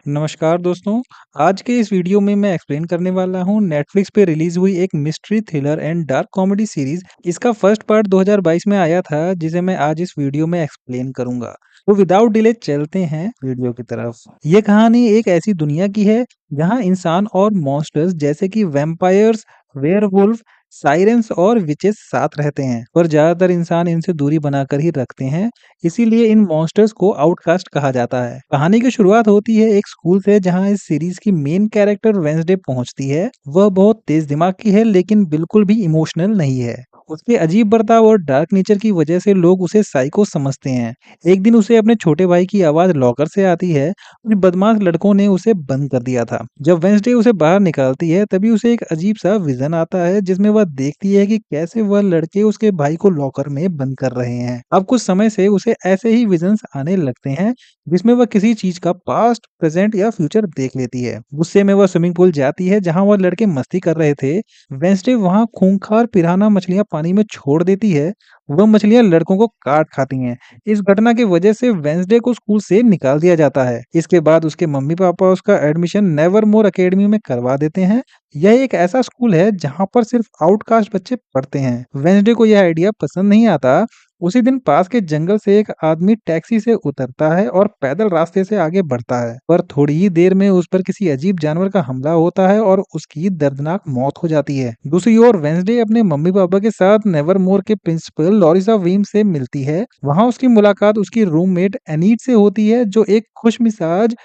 नमस्कार दोस्तों, आज के इस वीडियो में मैं एक्सप्लेन करने वाला हूँ नेटफ्लिक्स पे रिलीज हुई एक mystery thriller and dark comedy series. इसका फर्स्ट पार्ट 2022 में आया था, जिसे मैं आज इस वीडियो में एक्सप्लेन करूंगा। तो विदाउट डिले चलते हैं वीडियो की तरफ। ये कहानी एक ऐसी दुनिया की है जहाँ इंसान और मॉन्स्टर्स जैसे कि वैम्पायर्स, वेयरवुल्फ, साइरेंस और विचेस साथ रहते हैं, पर ज्यादातर इंसान इनसे दूरी बनाकर ही रखते हैं। इसीलिए इन मॉन्स्टर्स को आउटकास्ट कहा जाता है। कहानी की शुरुआत होती है एक स्कूल से, जहां इस सीरीज की मेन कैरेक्टर वेंसडे पहुंचती है। वह बहुत तेज दिमाग की है, लेकिन बिल्कुल भी इमोशनल नहीं है। उसके अजीब बर्ताव और डार्क नेचर की वजह से लोग उसे साइको समझते हैं। एक दिन उसे अपने छोटे भाई की आवाज लॉकर से आती है। कुछ बदमाश लड़कों ने उसे बंद कर दिया था। जब वेंसडे उसे बाहर निकालती है, तभी उसे एक अजीब सा विजन आता है, जिसमें वह देखती है कि कैसे वह लड़के उसके भाई को लॉकर में बंद कर रहे हैं। अब कुछ समय से उसे ऐसे ही विजन्स आने लगते हैं, जिसमें वह किसी चीज का पास्ट, प्रेजेंट या फ्यूचर देख लेती है। गुस्से में वह स्विमिंग पूल जाती है, जहां वह लड़के मस्ती कर रहे थे। वेंसडे वहां खूंखार पिराना मछलियां पानी में छोड़ देती है। वह मछलियां लड़कों को काट खाती हैं। इस घटना की वजह से वेंसडे को स्कूल से निकाल दिया जाता है। इसके बाद उसके मम्मी पापा उसका एडमिशन नेवरमोर एकेडमी में करवा देते हैं। यह एक ऐसा स्कूल है जहां पर सिर्फ आउटकास्ट बच्चे पढ़ते हैं। वेंसडे को यह आइडिया पसंद नहीं आता। उसी दिन पास के जंगल से एक आदमी टैक्सी से उतरता है और पैदल रास्ते से आगे बढ़ता है, पर थोड़ी ही देर में उस पर किसी अजीब जानवर का हमला होता है और उसकी दर्दनाक मौत हो जाती है। दूसरी ओर वेंसडे अपने मम्मी पापा के साथ नेवरमोर के प्रिंसिपल लॉरिसा वीम से मिलती है। वहां उसकी मुलाकात उसकी रूममेट एनीट से होती है, जो एक खुश मिजाज,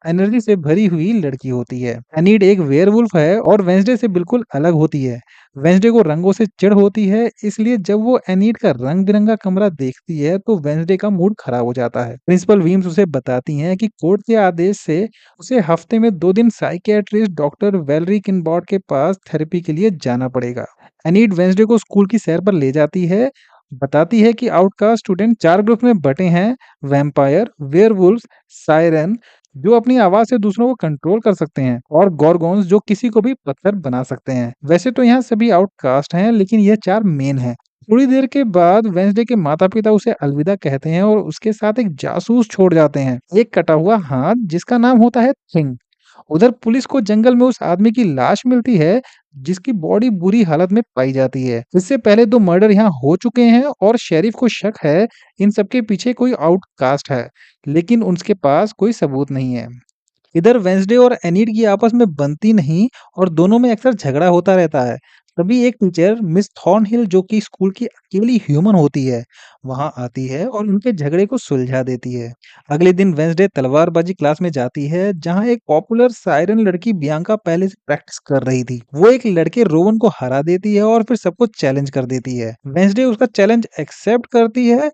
एनर्जी से भरी हुई लड़की होती है। एनीड एक वेयरवुल्फ है और वेंसडे से बिल्कुल अलग होती है। वेंसडे को रंगों से चिढ़ होती है, इसलिए जब वो एनीड का रंग बिरंगा कमरा देखती है तो वेंसडे का मूड खराब हो जाता है। प्रिंसिपल वीम्स उसे बताती हैं कि कोर्ट के आदेश से उसे हफ्ते में 2 दिन साइकियाट्रिस्ट डॉक्टर वेलरी किनबॉट के पास थेरेपी के लिए जाना पड़ेगा। एनीड वेंसडे को स्कूल की सैर पर ले जाती है, बताती है कि आउटकास्ट स्टूडेंट 4 ग्रुप में बटे हैं: वैम्पायर, वेयरवुल्व्स, सायरन जो अपनी आवाज से दूसरों को कंट्रोल कर सकते हैं, और गॉर्गोन्स जो किसी को भी पत्थर बना सकते हैं। वैसे तो यहाँ सभी आउटकास्ट हैं, लेकिन यह 4 मेन हैं। थोड़ी देर के बाद वेंसडे के माता पिता उसे अलविदा कहते हैं और उसके साथ एक जासूस छोड़ जाते हैं, एक कटा हुआ हाथ जिसका नाम होता है थिंग। उधर पुलिस को जंगल में उस आदमी की लाश मिलती है, जिसकी बॉडी बुरी हालत में पाई जाती है। इससे पहले 2 मर्डर यहाँ हो चुके हैं और शेरिफ को शक है इन सबके पीछे कोई आउटकास्ट है, लेकिन उनके पास कोई सबूत नहीं है। इधर वेंसडे और एनीड की आपस में बनती नहीं और दोनों में अक्सर झगड़ा होता रहता है। तभी एक टीचर मिस थॉर्नहिल, जो कि स्कूल की अकेली ह्यूमन होती है, वहां आती है और उनके झगड़े को सुलझा देती है। अगले दिन वेंसडे तलवारबाजी क्लास में जाती है, जहां एक पॉपुलर सायरन लड़की बियांका पहले से प्रैक्टिस कर रही थी। वो एक लड़के रोवन को हरा देती है और फिर सबको चैलेंज कर देती है। वेंसडे उसका चैलेंज एक्सेप्ट करती है।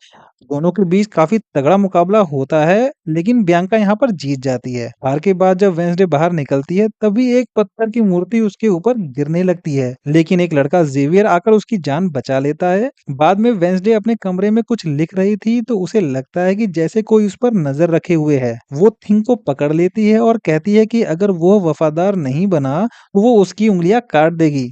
दोनों के बीच काफी तगड़ा मुकाबला होता है, लेकिन बियांका यहाँ पर जीत जाती है। हार के बाद जब वेंसडे बाहर निकलती है, तभी एक पत्थर की मूर्ति उसके ऊपर गिरने लगती है, लेकिन एक लड़का जेवियर आकर उसकी जान बचा लेता है। बाद में वेंसडे अपने कमरे में कुछ लिख रही थी, तो उसे लगता है कि जैसे कोई उस पर नजर रखे हुए है। वो थिंग को पकड़ लेती है और कहती है कि अगर वो वफादार नहीं बना तो वो उसकी उंगलियां काट देगी।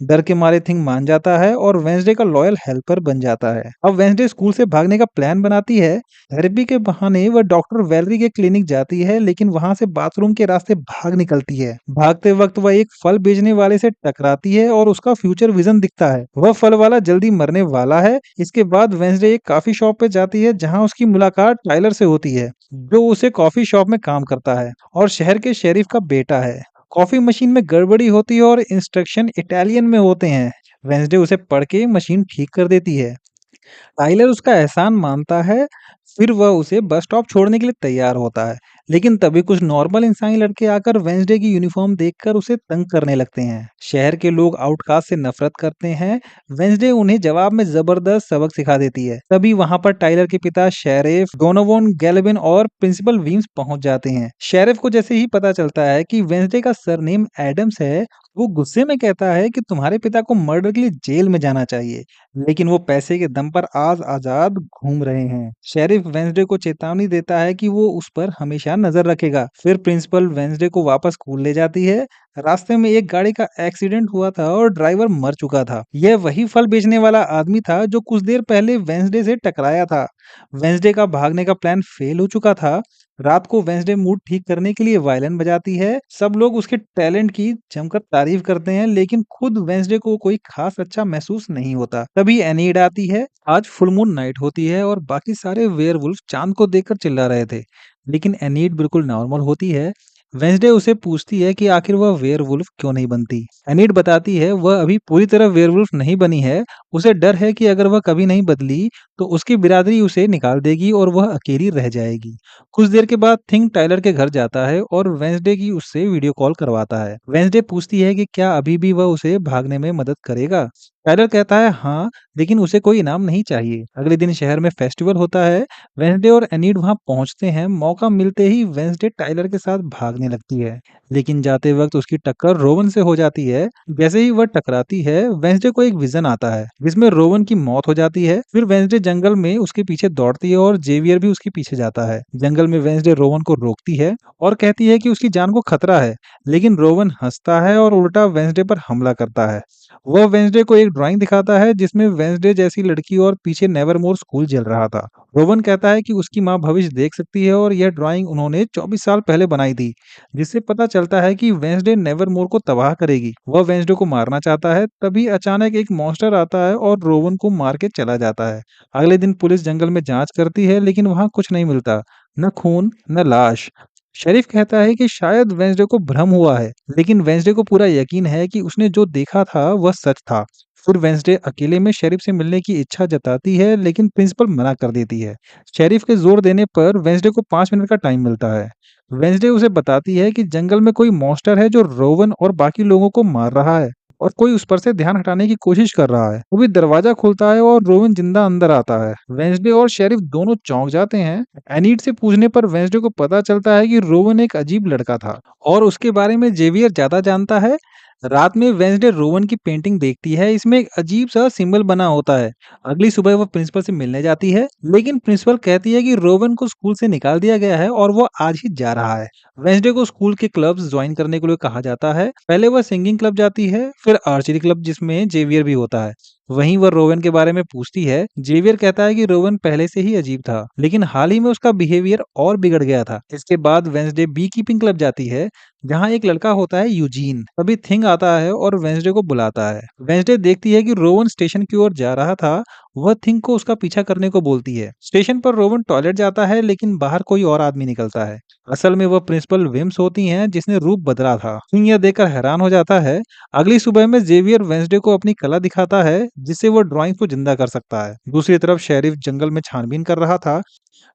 डर के मारे थिंग मान जाता है और वेंसडे का लॉयल हेल्पर बन जाता है। अब वेंसडे स्कूल से भागने का प्लान बनाती है। थेरेपी के बहाने वह डॉक्टर वेलरी के क्लिनिक जाती है, लेकिन वहां से बाथरूम के रास्ते भाग निकलती है। भागते वक्त वह एक फल बेचने वाले से टकराती है और उसका फ्यूचर विजन दिखता है। वह फल वाला जल्दी मरने वाला है। इसके बाद वेंसडे एक कॉफी शॉप पे जाती है, जहाँ उसकी मुलाकात टाइलर से होती है, जो उसे कॉफी शॉप में काम करता है और शहर के शेरिफ का बेटा है। कॉफी मशीन में गड़बड़ी होती है और इंस्ट्रक्शन इटालियन में होते हैं। वेंसडे उसे पढ़ के मशीन ठीक कर देती है। टाइलर उसका एहसान मानता है। फिर वह उसे बस स्टॉप छोड़ने के लिए तैयार होता है, लेकिन तभी कुछ नॉर्मल इंसानी लड़के आकर वेंसडे की यूनिफॉर्म देखकर उसे तंग करने लगते हैं। शहर के लोग आउटकास्ट से नफरत करते हैं। वेंसडे उन्हें जवाब में जबरदस्त सबक सिखा देती है। तभी वहां पर टाइलर के पिता शेरिफ डोनोवन गैलेबिन और प्रिंसिपल वीम्स पहुंच जाते हैं। शेरिफ को जैसे ही पता चलता है कि वेंसडे का सरनेम एडम्स है, वो गुस्से में कहता है कि तुम्हारे पिता को मर्डर के लिए जेल में जाना चाहिए, लेकिन वो पैसे के दम पर आज आजाद घूम रहे हैं। शेरिफ वेंसडे को चेतावनी देता है कि वो उस पर हमेशा नजर रखेगा। फिर प्रिंसिपल वेंसडे को वापस स्कूल ले जाती है। रास्ते में एक गाड़ी का एक्सीडेंट हुआ था और ड्राइवर मर चुका था। यह वही फल बेचने वाला आदमी था जो कुछ देर पहले वेंसडे से टकराया था। वेंसडे का भागने का प्लान फेल हो चुका था। रात को वेंसडे मूड ठीक करने के लिए वायलिन बजाती है। सब लोग उसके टैलेंट की जमकर तारीफ करते हैं, लेकिन खुद वेंसडे को कोई खास अच्छा महसूस नहीं होता। तभी एनीड आती है। आज फुल मून नाइट होती है और बाकी सारे वेयरवुल्फ चांद को देखकर चिल्ला रहे थे, लेकिन एनीड बिल्कुल नॉर्मल होती है। वेंसडे उसे पूछती है कि आखिर वह वेयरवुल्फ क्यों नहीं बनती। एनीड बताती है वह अभी पूरी तरह वेयरवुल्फ नहीं बनी है। उसे डर है कि अगर वह कभी नहीं बदली तो उसकी बिरादरी उसे निकाल देगी और वह अकेली रह जाएगी। कुछ देर के बाद थिंक टाइलर के घर जाता है और वेंसडे की उससे वीडियो कॉल करवाता है। वेंसडे पूछती है कि क्या अभी भी वह उसे भागने में मदद करेगा। टाइलर कहता है हाँ, लेकिन उसे कोई इनाम नहीं चाहिए। अगले दिन शहर में फेस्टिवल होता है। वेंसडे और एनीड वहां पहुंचते हैं। मौका मिलते ही वेंसडे टाइलर के साथ भागने लगती है, लेकिन जाते वक्त उसकी टक्कर रोवन से हो जाती है। जैसे ही वह टकराती है, वेंसडे को एक विजन आता है जिसमें रोवन की मौत हो जाती है। फिर वेंसडे जंगल में उसके पीछे दौड़ती है और जेवियर भी उसके पीछे जाता है। जंगल में वेंसडे रोवन को रोकती है और कहती है कि उसकी जान को खतरा है, लेकिन रोवन हंसता है और उल्टा वेंसडे पर हमला करता है। वह वेंसडे को एक ड्राइंग दिखाता है जिसमें वेंसडे जैसी लड़की और पीछे नेवरमोर स्कूल जल रहा था। रोवन कहता है कि उसकी माँ भविष्य देख सकती है और यह ड्राइंग उन्होंने 24 साल पहले बनाई थी, जिससे पता चलता है कि वेंसडे नेवरमोर को तबाह करेगी। वह वेंसडे को मारना चाहता है, तभी अचानक एक मॉन्स्टर आता है और रोवन को मार के चला जाता है। अगले दिन पुलिस जंगल में जांच करती है, लेकिन वहां कुछ नहीं मिलता, न खून न लाश। शेरिफ कहता है कि शायद वेंसडे को भ्रम हुआ है, लेकिन वेंसडे को पूरा यकीन है कि उसने जो देखा था वह सच था। फिर वेंसडे अकेले में शेरिफ से मिलने की इच्छा जताती है, लेकिन प्रिंसिपल मना कर देती है। शेरिफ के जोर देने पर वेंसडे को 5 मिनट का टाइम मिलता है। वेंसडे उसे बताती है कि जंगल में कोई मॉन्स्टर है जो रोवन और बाकी लोगों को मार रहा है और कोई उस पर से ध्यान हटाने की कोशिश कर रहा है। वो भी दरवाजा खुलता है और रोवन जिंदा अंदर आता है। वेंसडे और शेरिफ दोनों चौंक जाते हैं। एनीड से पूछने पर वेंसडे को पता चलता है कि रोवन एक अजीब लड़का था और उसके बारे में जेवियर ज्यादा जानता है। रात में वेंसडे रोवन की पेंटिंग देखती है। इसमें एक अजीब सा सिंबल बना होता है। अगली सुबह वो प्रिंसिपल से मिलने जाती है, लेकिन प्रिंसिपल कहती है कि रोवन को स्कूल से निकाल दिया गया है और वो आज ही जा रहा है। वेंसडे को स्कूल के क्लब्स ज्वाइन करने के लिए कहा जाता है। पहले वह सिंगिंग क्लब जाती है, फिर आर्चरी क्लब जिसमें जेवियर भी होता है। वहीं वह रोवन के बारे में पूछती है। जेवियर कहता है कि रोवन पहले से ही अजीब था, लेकिन हाल ही में उसका बिहेवियर और बिगड़ गया था। इसके बाद वेंसडे बी कीपिंग क्लब जाती है, जहाँ एक लड़का होता है यूजीन। तभी थिंग आता है और वेंसडे को बुलाता है। वेंसडे देखती है कि रोवन स्टेशन की ओर जा रहा था। वह थिंग को उसका पीछा करने को बोलती है। स्टेशन पर रोवन टॉयलेट जाता है, लेकिन बाहर कोई और आदमी निकलता है। असल में वह प्रिंसिपल विम्स होती हैं, जिसने रूप बदला था। थिंग यह देखकर हैरान हो जाता है। अगली सुबह में जेवियर वेंसडे को अपनी कला दिखाता है, जिससे वो ड्राइंग को जिंदा कर सकता है। दूसरी तरफ शेरिफ जंगल में छानबीन कर रहा था।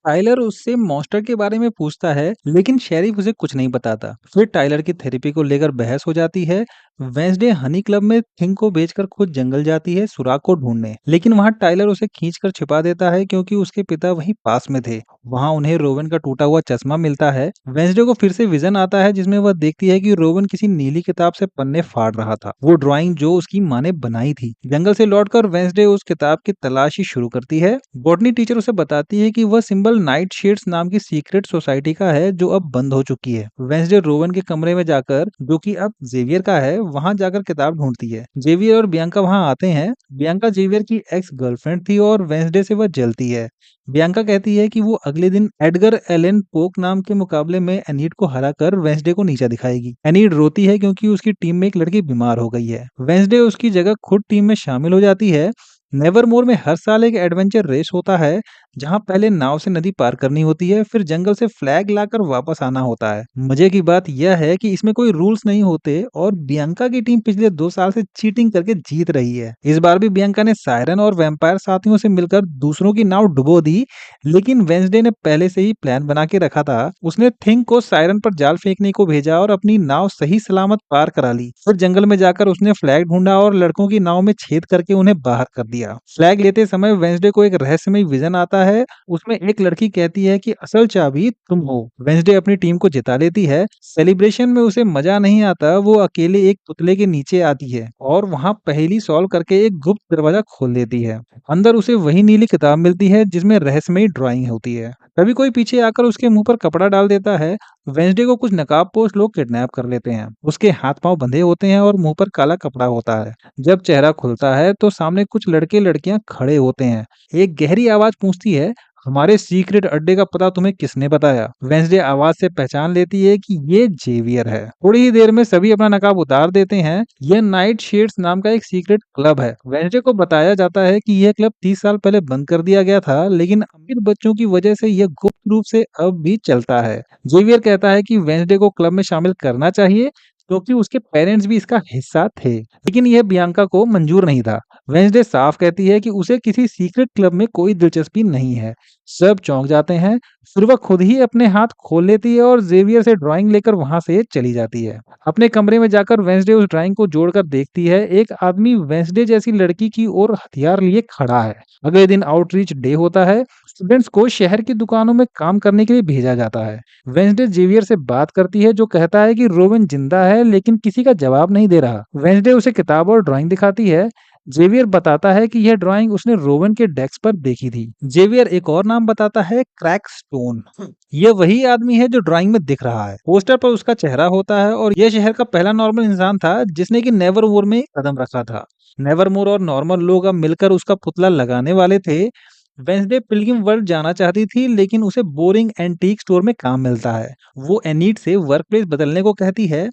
टाइलर उससे मॉन्स्टर के बारे में पूछता है, लेकिन शेरिफ उसे कुछ नहीं बताता। फिर टाइलर की थेरेपी को लेकर बहस हो जाती है। वेंसडे हनी क्लब में थिंग को बेचकर खुद जंगल जाती है सुराग को ढूंढने, लेकिन वहां टाइलर उसे खींचकर छिपा देता है क्योंकि उसके पिता वहीं पास में थे। वहां उन्हें रोवन का टूटा हुआ चश्मा मिलता है। वेंसडे को फिर से विजन आता है, जिसमें वह देखती है कि रोवन किसी नीली किताब से पन्ने फाड़ रहा था, वो ड्राइंग जो उसकी माँ ने बनाई थी। जंगल से लौटकर वेंसडे उस किताब की तलाशी शुरू करती है। बॉटनी टीचर उसे बताती है कि वह सिंबल नाइट शेड्स नाम की सीक्रेट सोसाइटी का है, जो अब बंद हो चुकी है। वेंसडे रोवन के कमरे में जाकर, जो कि अब जेवियर का है, वहां जाकर किताब ढूंढती है। जेवियर और बियांका वहां आते हैं। बियांका जेवियर की एक्स गर्लफ्रेंड थी और वेंसडे से वह जलती है। बियांका कहती है कि वो अगले दिन एडगर एलन पोक नाम के मुकाबले में एनीड को हराकर वेंसडे को नीचा दिखाएगी। एनीड रोती है क्योंकि उसकी टीम में एक लड़की बीमार हो गई है। वेंसडे उसकी जगह खुद टीम में शामिल हो जाती है। नेवरमोर में हर साल एक एडवेंचर रेस होता है, जहां पहले नाव से नदी पार करनी होती है, फिर जंगल से फ्लैग लाकर वापस आना होता है। मजे की बात यह है कि इसमें कोई रूल्स नहीं होते और बियांका की टीम पिछले 2 साल से चीटिंग करके जीत रही है। इस बार भी बियांका ने सायरन और वैम्पायर साथियों से मिलकर दूसरों की नाव डुबो दी, लेकिन वेंसडे ने पहले से ही प्लान बना के रखा था। उसने थिंग को सायरन पर जाल फेंकने को भेजा और अपनी नाव सही सलामत पार करा ली। फिर जंगल में जाकर उसने फ्लैग ढूंढा और लड़कों की नाव में छेद करके उन्हें बाहर कर दिया। फ्लैग लेते समय वेंसडे को एक रहस्यमय विजन आता है। उसमें एक लड़की कहती है कि असल चाबी तुम हो। वेंसडे अपनी टीम को जिता लेती है। सेलिब्रेशन में उसे मजा नहीं आता। वो अकेले एक पुतले के नीचे आती है और वहां पहेली सॉल्व करके एक गुप्त दरवाजा खोल देती है। अंदर उसे वही नीली किताब मिलती है जिसमें रहस्यमयी ड्राइंग होती है। कभी कोई पीछे आकर उसके मुंह पर कपड़ा डाल देता है। वेंसडे को कुछ नकाबपोश लोग किडनैप कर लेते हैं। उसके हाथ पांव बंधे होते हैं और मुंह पर काला कपड़ा होता है। जब चेहरा खुलता है तो सामने कुछ लड़के लड़कियां खड़े होते हैं। एक गहरी आवाज पूछती है, हमारे सीक्रेट अड्डे का पता तुम्हें किसने बताया? वेंसडे आवाज से पहचान लेती है कि ये जेवियर है। थोड़ी ही देर में सभी अपना नकाब उतार देते हैं। यह नाइट शेड्स नाम का एक सीक्रेट क्लब है। वेंसडे को बताया जाता है कि यह क्लब 30 साल पहले बंद कर दिया गया था, लेकिन अमीर बच्चों की वजह से यह गुप्त रूप से अब भी चलता है। जेवियर कहता है कि वेंसडे को क्लब में शामिल करना चाहिए, क्योंकि उसके पेरेंट्स भी इसका हिस्सा थे, लेकिन यह बियांका को मंजूर नहीं था। वेंसडे साफ कहती है कि उसे किसी सीक्रेट क्लब में कोई दिलचस्पी नहीं है। सब चौंक जाते हैं। फिर वह खुद ही अपने हाथ खोल लेती है और जेवियर से ड्राइंग लेकर वहां से चली जाती है। अपने कमरे में जाकर वेंसडे उस ड्राइंग को जोड़कर देखती है। एक आदमी वेंसडे जैसी लड़की की ओर हथियार लिए खड़ा है। अगले दिन आउटरीच डे होता है। स्टूडेंट्स को शहर की दुकानों में काम करने के लिए भेजा जाता है। वेंसडे जेवियर से बात करती है, जो कहता है कि रोवन जिंदा है, लेकिन किसी का जवाब नहीं दे रहा। वेंसडे उसे किताब और ड्राइंग दिखाती है। जेवियर बताता है कि यह ड्राइंग उसने रोवन के डेस्क पर देखी थी। जेवियर एक और नाम बताता है, क्रैक स्टोन। यह वही आदमी है जो ड्राइंग में दिख रहा है। पोस्टर पर उसका चेहरा होता है और यह शहर का पहला नॉर्मल इंसान था जिसने कि नेवरमोर में कदम रखा था। नेवरमोर और नॉर्मल लोग अब मिलकर उसका पुतला लगाने वाले थे। वेंसडे पिलग्रिम वर्ल्ड जाना चाहती थी, लेकिन उसे बोरिंग एंटीक स्टोर में काम मिलता है। वो एनीट से वर्क प्लेस बदलने को कहती है।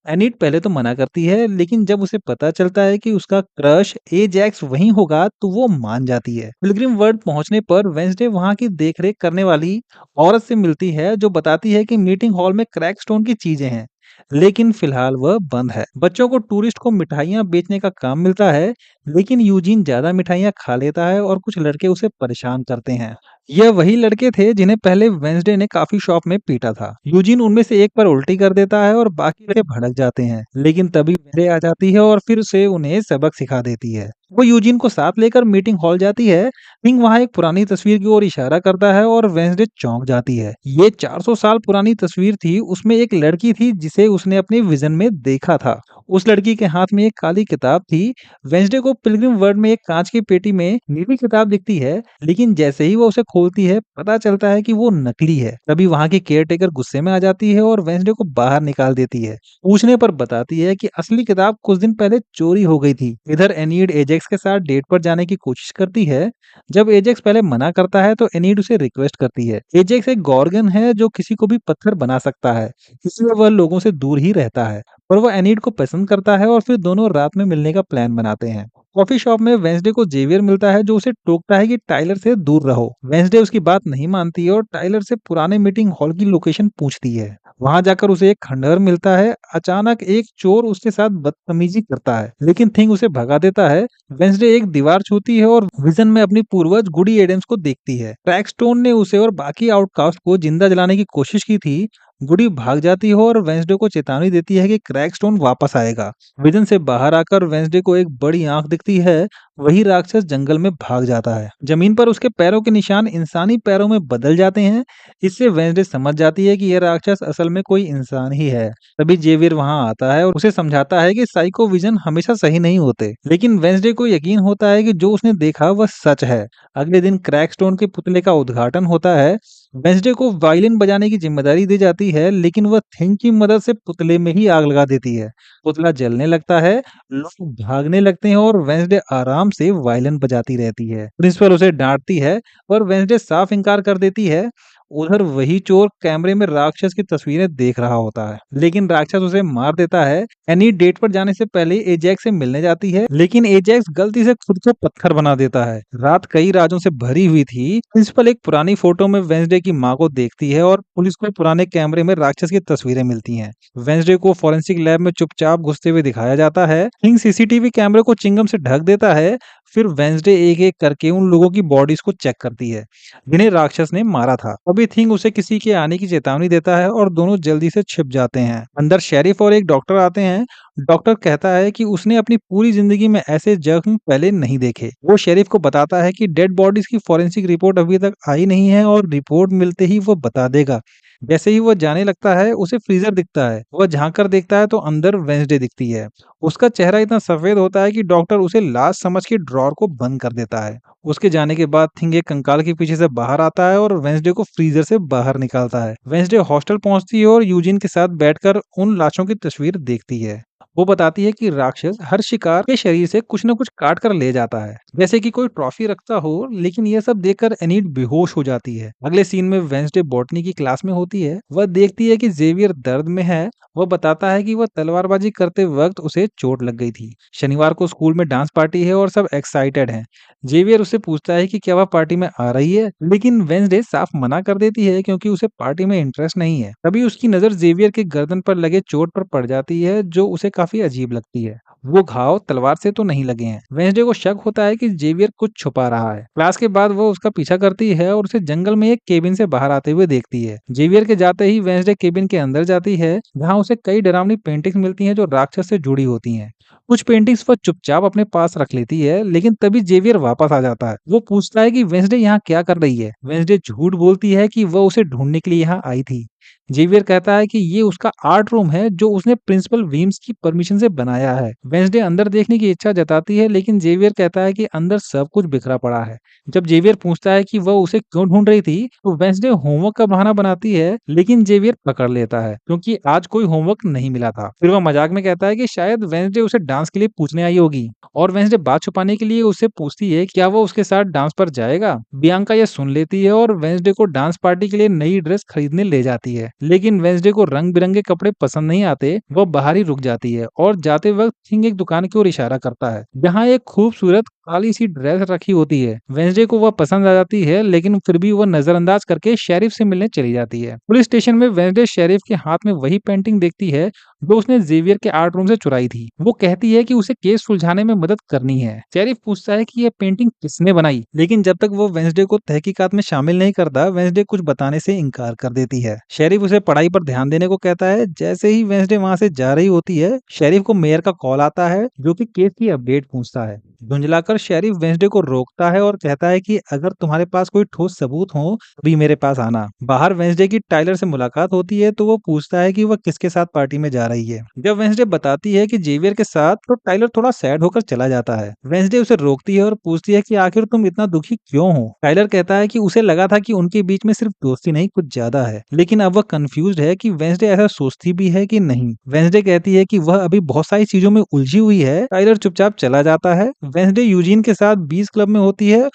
एनीट पहले तो मना करती है, लेकिन जब उसे पता चलता है कि उसका क्रश एजैक्स वहीं होगा, तो वो मान जाती है। पिलग्रिम वर्ल्ड पहुंचने पर वेंसडे वहां की देखरेख करने वाली औरत से मिलती है, जो बताती है कि मीटिंग हॉल में क्रैकस्टोन की चीजें हैं, लेकिन फिलहाल वह बंद है। बच्चों को टूरिस्ट को मिठाइयां बेचने का काम मिलता है, लेकिन यूजीन ज्यादा मिठाइयां खा लेता है और कुछ लड़के उसे परेशान करते हैं। यह वही लड़के थे जिन्हें पहले वेंसडे ने काफी शॉप में पीटा था। यूजीन उनमें से एक पर उल्टी कर देता है और बाकी लड़के भड़क जाते हैं, लेकिन तभी वेंसडे आ जाती है और फिर से उन्हें सबक सिखा देती है। वो यूजीन को साथ लेकर मीटिंग हॉल जाती है। किंग वहां एक पुरानी तस्वीर की ओर इशारा करता है और वेंसडे चौंक जाती है। ये 400 साल पुरानी तस्वीर थी। उसमें एक लड़की थी जिसे उसने अपने विजन में देखा था। उस लड़की के हाथ में एक काली किताब थी। वेंसडे को पिलग्रिम वर्ल्ड में एक कांच की पेटी में नीली किताब दिखती है, लेकिन जैसे ही वो उसे खोलती है, पता चलता है कि वो नकली है। तभी वहां की केयरटेकर गुस्से में आ जाती है और वेंसडे को बाहर निकाल देती है। पूछने पर बताती है कि असली किताब कुछ दिन पहले चोरी हो गई थी। इधर एनीड एजेक्स के साथ डेट पर जाने की कोशिश करती है। जब एजेक्स पहले मना करता है, तो एनीड उसे रिक्वेस्ट करती है। एजेक्स एक गॉर्गन है जो किसी को भी पत्थर बना सकता है, इसलिए वह लोगों से दूर ही रहता है। पर वो एनीड को पसंद करता है और फिर दोनों रात में मिलने का प्लान बनाते हैं। कॉफी शॉप में वेंसडे को जेवियर मिलता है, जो उसे टोकता है कि टाइलर से दूर रहो। वेंसडे उसकी बात नहीं मानती है और टाइलर से पुराने मीटिंग हॉल की लोकेशन पूछती है। वहां जाकर उसे एक खंडहर मिलता है। अचानक एक चोर उसके साथ बदतमीजी करता है, लेकिन थिंग उसे भगा देता है। वेंसडे एक दीवार छूती है और विजन में अपनी पूर्वज गुडी एडम्स को देखती है। क्रैकस्टोन ने उसे और बाकी आउटकास्ट को जिंदा जलाने की कोशिश की थी। गुडी भाग जाती है और वेंसडे को चेतावनी देती है कि क्रैकस्टोन वापस आएगा। विजन से बाहर आकर वेंसडे को एक बड़ी आंख दिखती है। वही राक्षस जंगल में भाग जाता है। जमीन पर उसके पैरों के निशान इंसानी पैरों में बदल जाते हैं। इससे वेंसडे समझ जाती है कि यह राक्षस असल में कोई इंसान ही है। तभी जेवियर वहां आता है और उसे समझाता है कि साइको विजन हमेशा सही नहीं होते, लेकिन वेंसडे को यकीन होता है कि जो उसने देखा वह सच है। अगले दिन क्रैकस्टोन के पुतले का उद्घाटन होता है। वेंसडे को वायलिन बजाने की जिम्मेदारी दी जाती है, लेकिन वह थिंग की मदद से पुतले में ही आग लगा देती है। पुतला जलने लगता है, लोग भागने लगते हैं और वेंसडे आराम से वायलिन बजाती रहती है। प्रिंसिपल उसे डांटती है, पर वेंसडे साफ इनकार कर देती है। उधर वही चोर कैमरे में राक्षस की तस्वीरें देख रहा होता है, लेकिन राक्षस उसे मार देता है। एनी डेट पर जाने से पहले एजेक्स से मिलने जाती है, लेकिन एजेक्स गलती से खुद को पत्थर बना देता है। रात कई राजों से भरी हुई थी। प्रिंसिपल एक पुरानी फोटो में वेंसडे की माँ को देखती है और पुलिस को पुराने कैमरे में राक्षस की तस्वीरें मिलती हैं। वेंसडे को फॉरेंसिक लैब में चुपचाप घुसते हुए दिखाया जाता है। किंग सीसीटीवी कैमरे को चिंगम से ढक देता है। फिर वेंसडे एक एक करके उन लोगों की बॉडीज को चेक करती है जिन्हें राक्षस ने मारा था। अभी थिंग उसे किसी के आने की चेतावनी देता है और दोनों जल्दी से छिप जाते हैं। अंदर शेरिफ और एक डॉक्टर आते हैं। डॉक्टर कहता है कि उसने अपनी पूरी जिंदगी में ऐसे जख्म पहले नहीं देखे। वो शेरिफ को बताता है कि डेड बॉडीज की फॉरेंसिक रिपोर्ट अभी तक आई नहीं है और रिपोर्ट मिलते ही वो बता देगा। जैसे ही वो जाने लगता है, उसे फ्रीजर दिखता है। वह झांक कर देखता है तो अंदर वेंसडे दिखती है। उसका चेहरा इतना सफेद होता है कि डॉक्टर उसे लाश समझ के ड्रॉर को बंद कर देता है। उसके जाने के बाद थिंग एक कंकाल के पीछे से बाहर आता है और वेंसडे को फ्रीजर से बाहर निकालता है। वेंसडे हॉस्टल पहुंचती है और यूजिन के साथ बैठकर उन लाशों की तस्वीर देखती है। वो बताती है कि राक्षस हर शिकार के शरीर से कुछ न कुछ काट कर ले जाता है, जैसे कि कोई ट्रॉफी रखता हो। लेकिन ये सब देखकर एनीट बेहोश हो जाती है। अगले सीन में वेंसडे बॉटनी की क्लास में होती है। वह देखती है कि जेवियर दर्द में है। वह बताता है कि वह तलवारबाजी करते वक्त उसे चोट लग गई थी। शनिवार को स्कूल में डांस पार्टी है और सब एक्साइटेड हैं। जेवियर उससे पूछता है कि क्या वह पार्टी में आ रही है, लेकिन वेंसडे साफ मना कर देती है क्योंकि उसे पार्टी में इंटरेस्ट नहीं है। तभी उसकी नजर जेवियर के गर्दन पर लगे चोट पर पड़ जाती है, जो उसे काफी अजीब लगती है। वो घाव तलवार से तो नहीं लगे हैं। वेंसडे को शक होता है कि जेवियर कुछ छुपा रहा है। क्लास के बाद वो उसका पीछा करती है और उसे जंगल में एक केबिन से बाहर आते हुए देखती है। जेवियर के जाते ही वेंसडे केबिन के अंदर जाती है, जहाँ उसे कई डरावनी पेंटिंग्स मिलती हैं जो राक्षस से जुड़ी होती हैं। कुछ पेंटिंग्स वो चुपचाप अपने पास रख लेती है, लेकिन तभी जेवियर वापस आ जाता है। वो पूछता है कि वेंसडे यहाँ क्या कर रही है। वेंसडे झूठ बोलती है कि वह उसे ढूंढने के लिए यहाँ आई थी। जेवियर कहता है कि ये उसका आर्ट रूम है जो उसने प्रिंसिपल वीम्स की परमिशन से बनाया है। वेंसडे अंदर देखने की इच्छा जताती है, लेकिन जेवियर कहता है कि अंदर सब कुछ बिखरा पड़ा है। जब जेवियर पूछता है कि वह उसे क्यों ढूंढ रही थी, तो वेंसडे होमवर्क का बहाना बनाती है, लेकिन जेवियर पकड़ लेता है क्योंकि आज कोई होमवर्क नहीं मिला था। फिर वह मजाक में कहता है कि शायद वेंसडे उसे डांस के लिए पूछने आई होगी, और वेंसडे बात छुपाने के लिए उससे पूछती है क्या वो उसके साथ डांस पर जाएगा। बियांका यह सुन लेती है और वेंसडे को डांस पार्टी के लिए नई ड्रेस खरीदने ले जाती है। लेकिन वेंसडे को रंग बिरंगे कपड़े पसंद नहीं आते। वह बाहर ही रुक जाती है और जाते वक्त थिंग एक दुकान की ओर इशारा करता है, जहाँ एक खूबसूरत काली सी ड्रेस रखी होती है। वेंसडे को वह पसंद आ जाती है, लेकिन फिर भी वह नजरअंदाज करके शेरिफ से मिलने चली जाती है। पुलिस स्टेशन में वेंसडे शेरिफ के हाथ में वही पेंटिंग देखती है जो उसने जेवियर के आर्ट रूम से चुराई थी। वो कहती है कि उसे केस सुलझाने में मदद करनी है। शेरिफ पूछता है कि यह पेंटिंग किसने बनाई, लेकिन जब तक वो वेंसडे को तहकीकात में शामिल नहीं करता, वेंसडे कुछ बताने से इनकार कर देती है। शेरिफ उसे पढ़ाई पर ध्यान देने को कहता है। जैसे ही वेंसडे वहां से जा रही होती है, शेरिफ को मेयर का कॉल आता है, जो कि केस की अपडेट पूछता है। झुंझलाकर शेरिफ वेंसडे को रोकता है और कहता है कि अगर तुम्हारे पास कोई ठोस सबूत हो तभी मेरे पास आना। बाहर वेंसडे की टाइलर से मुलाकात होती है, तो वो पूछता है कि वह किसके साथ पार्टी में जा रही है। जब वेंसडे बताती है कि जेवियर के साथ, तो टाइलर थोड़ा सैड होकर चला जाता है। वेंसडे उसे रोकती है और पूछती है कि आखिर तुम इतना दुखी क्यों हो। टाइलर कहता है कि उसे लगा था कि उनके बीच में सिर्फ दोस्ती नहीं, कुछ ज्यादा है, लेकिन अब वह कंफ्यूज्ड है कि वेंसडे ऐसा सोचती भी है कि नहीं। वेंसडे कहती है कि वह अभी बहुत सारी चीजों में उलझी हुई है। टाइलर चुपचाप चला जाता है। वेंसडे यूजीन के साथ बीच क्लब में होती है।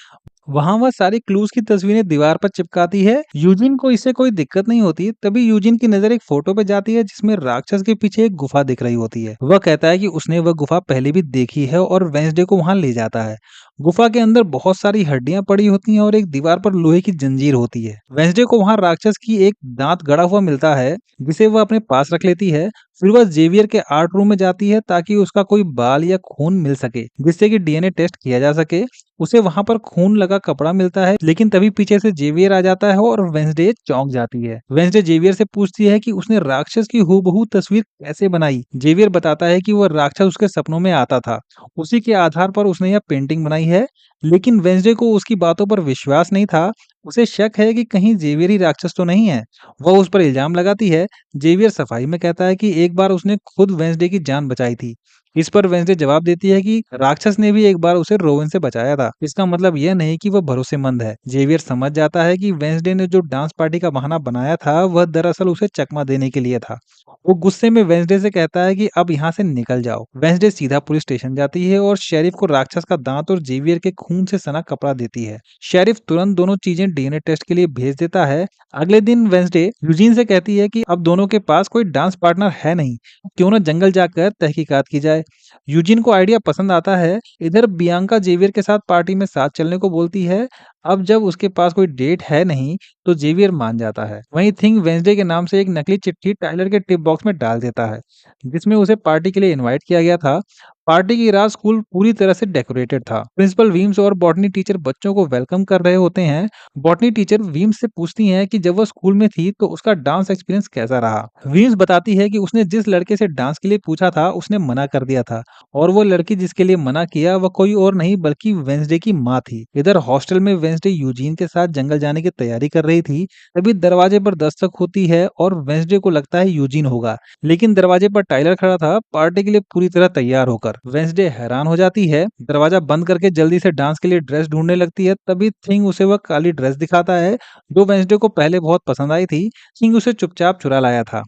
वहां वह सारी क्लूज की तस्वीरें दीवार पर चिपकाती है। यूजिन को इससे कोई दिक्कत नहीं होती। तभी यूजिन की नजर एक फोटो पे जाती है, जिसमें राक्षस के पीछे एक गुफा दिख रही होती है। वह कहता है कि उसने वह गुफा पहले भी देखी है और वेंसडे को वहां ले जाता है। गुफा के अंदर बहुत सारी हड्डियां पड़ी होती हैं और एक दीवार पर लोहे की जंजीर होती है। वेंसडे को वहां राक्षस की एक दांत गड़ा हुआ मिलता है, जिसे वह अपने पास रख लेती है। फिर वह जेवियर के आर्ट रूम में जाती है ताकि उसका कोई बाल या खून मिल सके, जिससे कि डीएनए टेस्ट किया जा सके। उसे वहां पर खून लगा कपड़ा मिलता है, लेकिन तभी पीछे से जेवियर आ जाता है और वेंसडे चौंक जाती है। वेंसडे जेवियर से पूछती है कि उसने राक्षस की हूबहू तस्वीर कैसे बनाई। जेवियर बताता है कि वह राक्षस उसके सपनों में आता था, उसी के आधार पर उसने यह पेंटिंग बनाई है। लेकिन वेंसडे को उसकी बातों पर विश्वास नहीं था। उसे शक है कि कहीं जेवियर ही राक्षस तो नहीं है। वह उस पर इल्जाम लगाती है। जेवियर सफाई में कहता है कि एक बार उसने खुद वेंसडे की जान बचाई थी। इस पर वेंसडे जवाब देती है कि राक्षस ने भी एक बार उसे रोवन से बचाया था। इसका मतलब यह नहीं कि वह भरोसेमंद है। जेवियर समझ जाता है कि वेंसडे ने जो डांस पार्टी का बहाना बनाया था, वह दरअसल उसे चकमा देने के लिए था। वो गुस्से में वेंसडे से कहता है कि अब यहाँ से निकल जाओ। वेंसडे सीधा पुलिस स्टेशन जाती है और शेरिफ को राक्षस का दांत और जेवियर के खून से सना कपड़ा देती है। शेरिफ तुरंत दोनों चीजें डीएनए टेस्ट के लिए भेज देता है। अगले दिन वेंसडे यूजीन से कहती है कि अब दोनों के पास कोई डांस पार्टनर है नहीं, क्यों ना जंगल जाकर तहकीकात की जाए। यूजिन को आइडिया पसंद आता है। इधर बियांका जेवियर के साथ पार्टी में साथ चलने को बोलती है। अब जब उसके पास कोई डेट है नहीं, तो जेवियर मान जाता है। वहीं थिंग वेंसडे के नाम से एक नकली चिट्ठी टाइलर के टिप बॉक्स में डाल देता है, जिसमें उसे पार्टी के लिए इनवाइट किया गया था। पार्टी की रात स्कूल पूरी तरह से डेकोरेटेड था। प्रिंसिपल वीम्स और बॉटनी टीचर बच्चों को वेलकम कर रहे होते हैं। बॉटनी टीचर वीम्स से पूछती हैं कि जब वह स्कूल में थी तो उसका डांस एक्सपीरियंस कैसा रहा। वीम्स बताती है कि उसने जिस लड़के से डांस के लिए पूछा था, उसने मना कर दिया था, और वो लड़की जिसके लिए मना किया वह कोई और नहीं बल्कि वेंसडे की माँ थी। इधर हॉस्टल में वेंसडे यूजीन के साथ जंगल जाने की तैयारी कर रही थी। तभी दरवाजे पर दस्तक होती है और वेंसडे को लगता है यूजीन होगा, लेकिन दरवाजे पर टाइलर खड़ा था, पार्टी के लिए पूरी तरह तैयार होकर। वेंसडे हैरान हो जाती है। दरवाजा बंद करके जल्दी से डांस के लिए ड्रेस ढूंढने लगती है। तभी थिंग उसे वह काली ड्रेस दिखाता है, जो वेंसडे को पहले बहुत पसंद आई थी। थिंग उसे चुपचाप चुरा लाया था।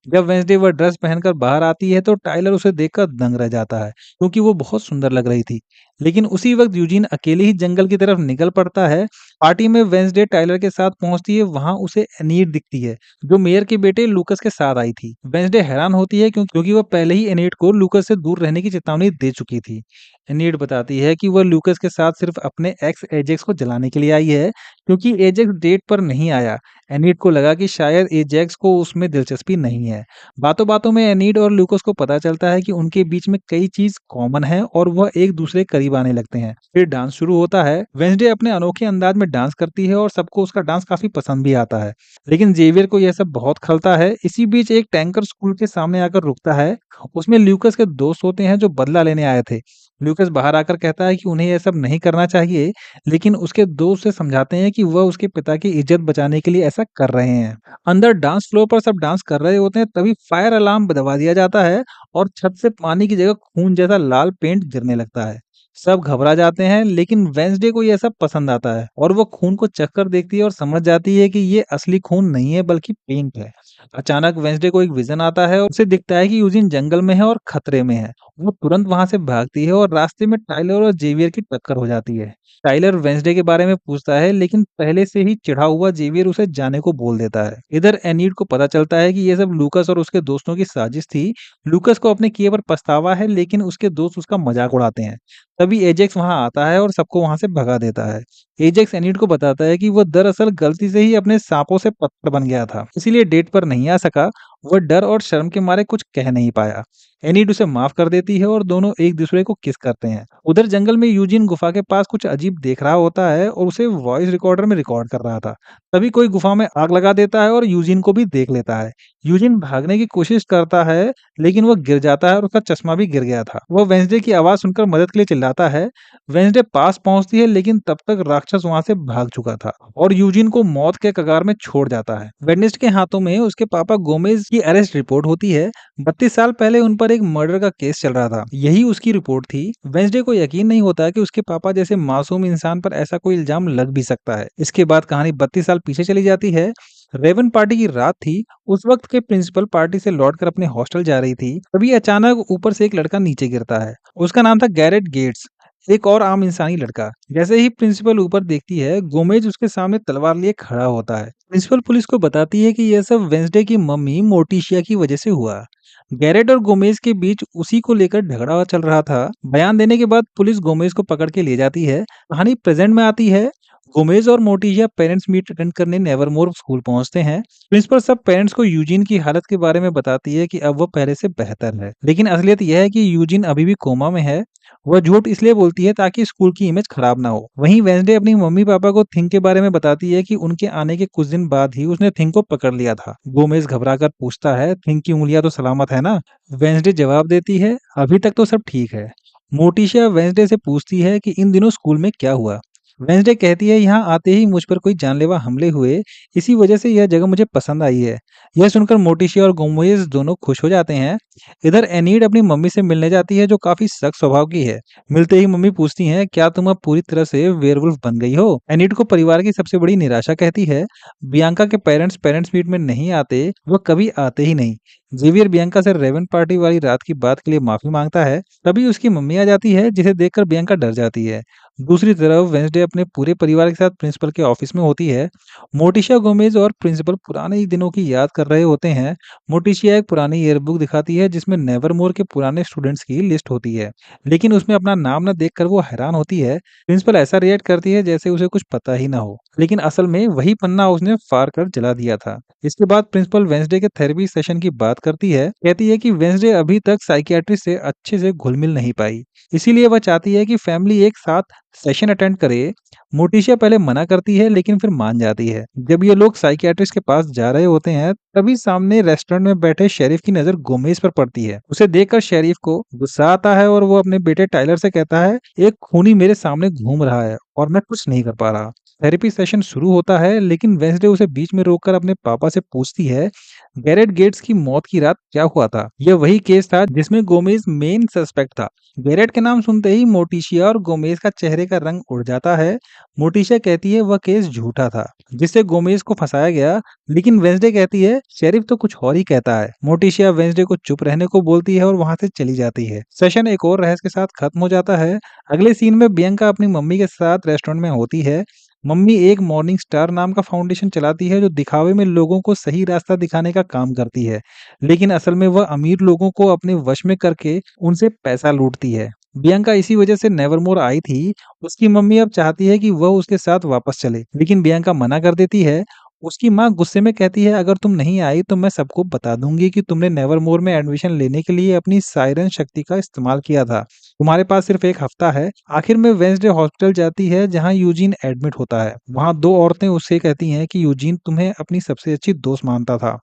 जब वेंसडे वह ड्रेस पहनकर बाहर आती है तो टाइलर उसे देखकर दंग रह जाता है, क्योंकि वो बहुत सुंदर लग रही थी। लेकिन उसी वक्त यूजीन अकेले ही जंगल की तरफ निकल पड़ता है। पार्टी में वेंसडे टाइलर के साथ पहुंचती है, वहां उसे एनीट दिखती है, जो मेयर के बेटे लूकस के साथ आई थी। वेंसडे हैरान होती है क्योंकि वह पहले ही एनीट को लूकस से दूर रहने की चेतावनी दे चुकी थी। एनीट बताती है कि वह लूकस के साथ सिर्फ अपने एक्स एजेक्स को जलाने के लिए आई है, क्योंकि एजेक्स डेट पर नहीं आया। एनीड को लगा कि शायद एजेक्स को उसमें दिलचस्पी नहीं है। बातों बातों में एनीड और लूकस को पता चलता है कि उनके बीच में कई चीज कॉमन है और वह एक दूसरे के करीब आने लगते हैं। फिर डांस शुरू होता है। वेंसडे अपने अनोखे अंदाज में डांस करती है और सबको उसका डांस काफी पसंद भी आता है। लेकिन जेवियर को यह सब बहुत खलता है। इसी बीच एक टैंकर स्कूल के सामने आकर रुकता है। उसमें ल्यूकस के दोस्त होते हैं जो बदला लेने आए थे। ल्यूकस बाहर आकर कहता है कि उन्हें यह सब नहीं करना चाहिए, लेकिन उसके दोस्त उसे समझाते हैं कि वह उसके पिता की इज्जत बचाने के लिए ऐसा कर रहे हैं। अंदर डांस फ्लोर पर सब डांस कर रहे होते हैं, तभी फायर अलार्म दबा दिया जाता है और छत से पानी की जगह खून जैसा लाल पेंट गिरने लगता है। सब घबरा जाते हैं, लेकिन वेंसडे को यह सब पसंद आता है और वो खून को चख कर देखती है और समझ जाती है कि ये असली खून नहीं है बल्कि पेंट है। अचानक वेंसडे को एक विजन आता है और उसे दिखता है कि यूजिन जंगल में है और खतरे में है। वो तुरंत वहां से भागती है और रास्ते में टाइलर और जेवियर की टक्कर हो जाती है। टाइलर वेंसडे के बारे में पूछता है, लेकिन पहले से ही चिढ़ा हुआ जेवियर उसे जाने को बोल देता है। इधर एनीड को पता चलता है कि यह सब लूकस और उसके दोस्तों की साजिश थी। लूकस को अपने किए पर पछतावा है, लेकिन उसके दोस्त उसका मजाक उड़ाते हैं। तभी एजेक्स वहां आता है और सबको वहां से भगा देता है। एजेक्स एनीड को बताता है कि वह दरअसल गलती से ही अपने सांपों से पत्थर बन गया था, इसीलिए डेट पर नहीं आ सका। वह डर और शर्म के मारे कुछ कह नहीं पाया। एनीड उसे माफ कर देती है और दोनों एक दूसरे को किस करते हैं। उधर जंगल में यूजिन गुफा के पास कुछ अजीब देख रहा होता है और उसे वॉइस रिकॉर्डर में रिकॉर्ड कर रहा था। तभी कोई गुफा में आग लगा देता है और यूजिन को भी देख लेता है। यूजिन भागने की कोशिश करता है, लेकिन वह गिर जाता है और उसका चश्मा भी गिर गया था। वह वेंसडे की आवाज सुनकर मदद के लिए चिल्लाता है। वेंसडे पास पहुंचती है, लेकिन तब तक राक्षस वहां से भाग चुका था और यूजिन को मौत के कगार में छोड़ जाता है। वेडनेस्डे के हाथों में उसके पापा गोमेज की अरेस्ट रिपोर्ट होती है। 32 साल पहले उन पर एक मर्डर का केस चल रहा था, यही उसकी रिपोर्ट थी। वेंसडे को यकीन नहीं होता कि उसके पापा जैसे मासूम इंसान पर ऐसा कोई इल्जाम लग भी सकता है। इसके बाद कहानी 32 साल पीछे चली जाती है। रेवन पार्टी की रात थी। उस वक्त के प्रिंसिपल पार्टी से लौटकर अपने हॉस्टल जा रही थी। तभी अचानक ऊपर से एक लड़का नीचे गिरता है। उसका नाम था गैरेट गेट्स, एक और आम इंसानी लड़का। जैसे ही प्रिंसिपल ऊपर देखती है, गोमेज उसके सामने तलवार लिए खड़ा होता है। प्रिंसिपल पुलिस को बताती है कि यह सब वेंसडे की मम्मी मोर्टिशिया की वजह से हुआ। गैरेट और गोमेज के बीच उसी को लेकर झगड़ा चल रहा था। बयान देने के बाद पुलिस गोमेज को पकड़ के ले जाती है। कहानी प्रेजेंट में आती है। गोमेज और मोर्टिशिया पेरेंट्स मीट अटेंड करने नेवरमोर स्कूल पहुंचते हैं। प्रिंसिपल सब पेरेंट्स को यूजिन की हालत के बारे में बताती है कि अब वो पहले से बेहतर है, लेकिन असलियत यह है कि यूजिन अभी भी कोमा में है। वह झूठ इसलिए बोलती है ताकि स्कूल की इमेज खराब ना हो। वहीं वेंसडे अपनी मम्मी पापा को थिंग के बारे में बताती है कि उनके आने के कुछ दिन बाद ही उसने थिंग को पकड़ लिया था। गोमेज घबराकर पूछता है, थिंग की उंगलियां तो सलामत है ना? वेंसडे जवाब देती है, अभी तक तो सब ठीक है। मोटिशिया वेंसडे से पूछती है कि इन दिनों स्कूल में क्या हुआ। वेंसडे कहती है, यहाँ आते ही मुझ पर कोई जानलेवा हमले हुए, इसी वजह से यह जगह मुझे पसंद आई है। यह सुनकर मोटिशिया और गोमेज दोनों खुश हो जाते हैं। इधर एनीड अपनी मम्मी से मिलने जाती है, जो काफी सख्त स्वभाव की है। मिलते ही मम्मी पूछती हैं, क्या तुम अब पूरी तरह से वेयरवुल्फ बन गई हो? एनीड को परिवार की सबसे बड़ी निराशा कहती है। बियांका के पेरेंट्स पेरेंट्स मीट में नहीं आते, वह कभी आते ही नहीं। जेवियर बियांका से रेवन पार्टी वाली रात की बात के लिए माफी मांगता है। तभी उसकी मम्मी आ जाती है, जिसे देखकर बियांका डर जाती है। दूसरी तरफ वेंसडे अपने पूरे परिवार के साथ प्रिंसिपल के ऑफिस में होती है। मोटिशिया, गोमेज और प्रिंसिपल पुराने दिनों की याद कर रहे होते हैं। मोटिशिया एक पुरानी ईयरबुक दिखाती है जिसमें नेवरमोर के पुराने स्टूडेंट्स की लिस्ट होती है, लेकिन उसमें अपना नाम न देखकर वो हैरान होती है। प्रिंसिपल ऐसा रिएक्ट करती है जैसे उसे कुछ पता ही ना हो, लेकिन असल में वही पन्ना उसने फाड़ कर जला दिया था। इसके बाद प्रिंसिपल वेंसडे के थेरेपी सेशन की बात करती है। कहती है कि वेंसडे अभी तक साइकियाट्रिस्ट से अच्छे से घुल मिल नहीं पाई, इसीलिए वह चाहती है कि फैमिली एक साथ सेशन अटेंड करे। मोटिशिया पहले मना करती है, लेकिन फिर मान जाती है। जब ये लोग साइकियाट्रिस्ट के पास जा रहे होते हैं, तभी सामने रेस्टोरेंट में बैठे शेरिफ की नजर गोमेज पर पड़ती है। उसे देखकर शेरिफ को गुस्सा आता है और वो अपने बेटे टाइलर से कहता है, एक खूनी मेरे सामने घूम रहा है और मैं कुछ नहीं कर पा रहा। थेरेपी सेशन शुरू होता है, लेकिन वेंसडे उसे बीच में रोककर अपने पापा से पूछती है, गैरेट गेट्स की मौत की रात क्या हुआ था? यह वही केस था जिसमें गोमेज मेन सस्पेक्ट था। गैरेट के नाम सुनते ही मोटिशिया और गोमेज का चेहरे का रंग उड़ जाता है। मोटिशिया कहती है वह केस झूठा था, जिससे गोमेज को फंसाया गया, लेकिन वेंसडे कहती है शेरिफ तो कुछ और ही कहता है। मोटिशिया वेंसडे को चुप रहने को बोलती है और वहां से चली जाती है। सेशन एक और रहस्य के साथ खत्म हो जाता है। अगले सीन में बियंका अपनी मम्मी के साथ रेस्टोरेंट में होती है। मम्मी एक मॉर्निंग स्टार नाम का फाउंडेशन चलाती है जो दिखावे में लोगों को सही रास्ता दिखाने का काम करती है, लेकिन असल में वह अमीर लोगों को अपने वश में करके उनसे पैसा लूटती है। बियंका इसी वजह से नेवरमोर आई थी। उसकी मम्मी अब चाहती है कि वह उसके साथ वापस चले, लेकिन बियंका मना कर देती है। उसकी माँ गुस्से में कहती है अगर तुम नहीं आई तो मैं सबको बता दूंगी कि तुमने नेवरमोर में एडमिशन लेने के लिए अपनी सायरन शक्ति का इस्तेमाल किया था। तुम्हारे पास सिर्फ एक हफ्ता है। आखिर में वेंसडे हॉस्पिटल जाती है जहां यूजीन एडमिट होता है। वहां दो औरतें उससे कहती हैं कि यूजीन तुम्हें अपनी सबसे अच्छी दोस्त मानता था।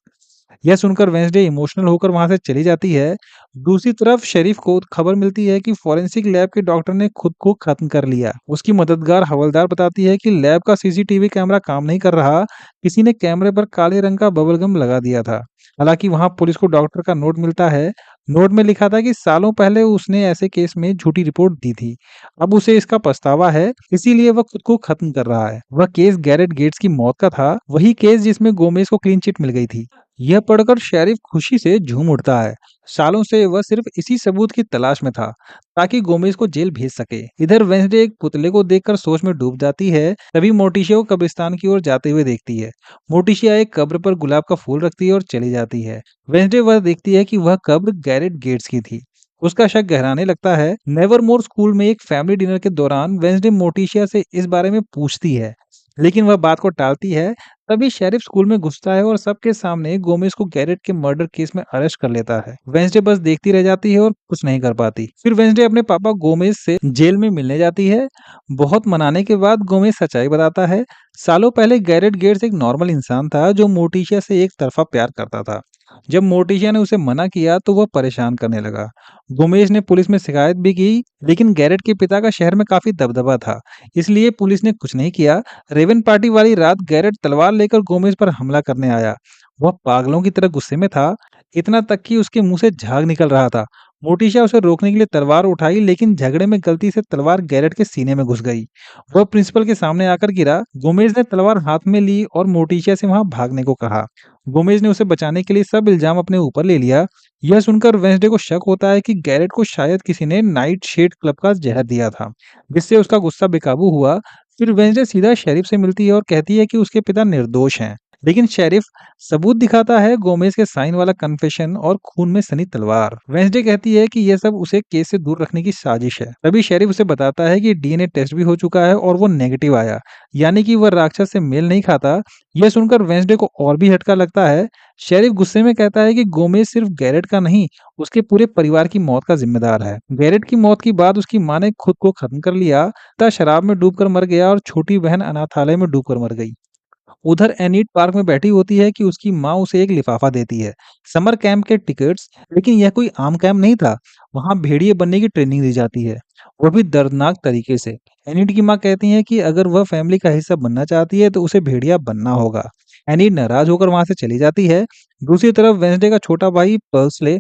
यह सुनकर वेंसडे इमोशनल होकर वहां से चली जाती है। दूसरी तरफ शेरिफ को खबर मिलती है कि फॉरेंसिक लैब के डॉक्टर ने खुद को खत्म कर लिया। उसकी मददगार हवलदार बताती है कि लैब का सीसीटीवी कैमरा काम नहीं कर रहा। किसी ने कैमरे पर काले रंग का बबलगम लगा दिया था। हालांकि वहां पुलिस को डॉक्टर का नोट मिलता है। नोट में लिखा था कि सालों पहले उसने ऐसे केस में झूठी रिपोर्ट दी थी। अब उसे इसका पछतावा है, इसीलिए वह खुद को खत्म कर रहा है। वह केस गैरेट गेट्स की मौत का था, वही केस जिसमें गोमेज को क्लीन चिट मिल गई थी। यह पढ़कर शेरिफ खुशी से झूम उठता है। सालों से वह सिर्फ इसी सबूत की तलाश में था, ताकि गोमेज को जेल भेज सके। इधर वेंसडे एक पुतले को देखकर सोच में डूब जाती है। तभी मोटिशिया को कब्रिस्तान की ओर जाते हुए देखती है। मोटिशिया एक कब्र पर गुलाब का फूल रखती है और चली जाती है। वेंसडे वह देखती है कि वह कब्र गैरेट गेट्स की थी। उसका शक गहराने लगता है। नेवरमोर स्कूल में एक फैमिली डिनर के दौरान वेंसडे मोटिशिया से इस बारे में पूछती है, लेकिन वह बात को टालती है। तभी शेरिफ स्कूल में घुसता है और सबके सामने गोमेज को गैरेट के मर्डर केस में अरेस्ट कर लेता है। वेंसडे बस देखती रह जाती है और कुछ नहीं कर पाती। फिर वेंसडे अपने पापा गोमेज से जेल में मिलने जाती है। बहुत मनाने के बाद गोमेज सच्चाई बताता है। सालों पहले गैरेट गेट्स एक नॉर्मल इंसान था जो मोटिशिया से एक तरफा प्यार करता था। जब मोटिशिया ने उसे मना किया तो वह परेशान करने लगा। गोमेज ने पुलिस में शिकायत भी की, लेकिन गैरेट के पिता का शहर में काफी दबदबा था, इसलिए पुलिस ने कुछ नहीं किया। रेवन पार्टी वाली रात गैरेट तलवार लेकर गोमेज पर हमला करने आया। वह पागलों की तरह गुस्से में था, इतना तक कि उसके मुंह से झाग निकल रहा था। मोटिशिया उसे रोकने के लिए तलवार उठाई, लेकिन झगड़े में गलती से तलवार गैरेट के सीने में घुस गई। वह प्रिंसिपल के सामने आकर गिरा। गोमेज ने तलवार हाथ में ली और मोटिशिया से वहां भागने को कहा। गोमेज ने उसे बचाने के लिए सब इल्जाम अपने ऊपर ले लिया। यह सुनकर वेंसडे को शक होता है कि गैरेट को शायद किसी ने नाइट शेड क्लब का जहर दिया था, जिससे उसका गुस्सा बेकाबू हुआ। फिर वेंसडे सीधा शेरिफ से मिलती है और कहती है कि उसके पिता निर्दोष हैं, लेकिन शेरिफ सबूत दिखाता है, गोमेज के साइन वाला कन्फेशन और खून में सनी तलवार। वेंसडे कहती है कि यह सब उसे केस से दूर रखने की साजिश है। तभी शेरिफ उसे बताता है कि डीएनए टेस्ट भी हो चुका है और वो नेगेटिव आया, यानी कि वह राक्षस से मेल नहीं खाता। यह सुनकर वेंसडे को और भी झटका लगता है। शेरिफ गुस्से में कहता है कि गोमेज सिर्फ गैरेट का नहीं, उसके पूरे परिवार की मौत का जिम्मेदार है। गैरेट की मौत के बाद उसकी मां ने खुद को खत्म कर लिया, पिता शराब में डूबकर मर गया और छोटी बहन अनाथालय में डूबकर मर गई। उधर एनीट पार्क में बैठी होती है कि उसकी माँ उसे एक लिफाफा देती है, समर कैंप के टिकट्स। लेकिन यह कोई आम कैंप नहीं था, वहां भेड़िए बनने की ट्रेनिंग दी जाती है, वो भी दर्दनाक तरीके से। एनीट की माँ कहती है कि अगर वह फैमिली का हिस्सा बनना चाहती है तो उसे भेड़िया बनना होगा। एनीट नाराज होकर वहां से चली जाती है। दूसरी तरफ वेंसडे का छोटा भाई पर्सले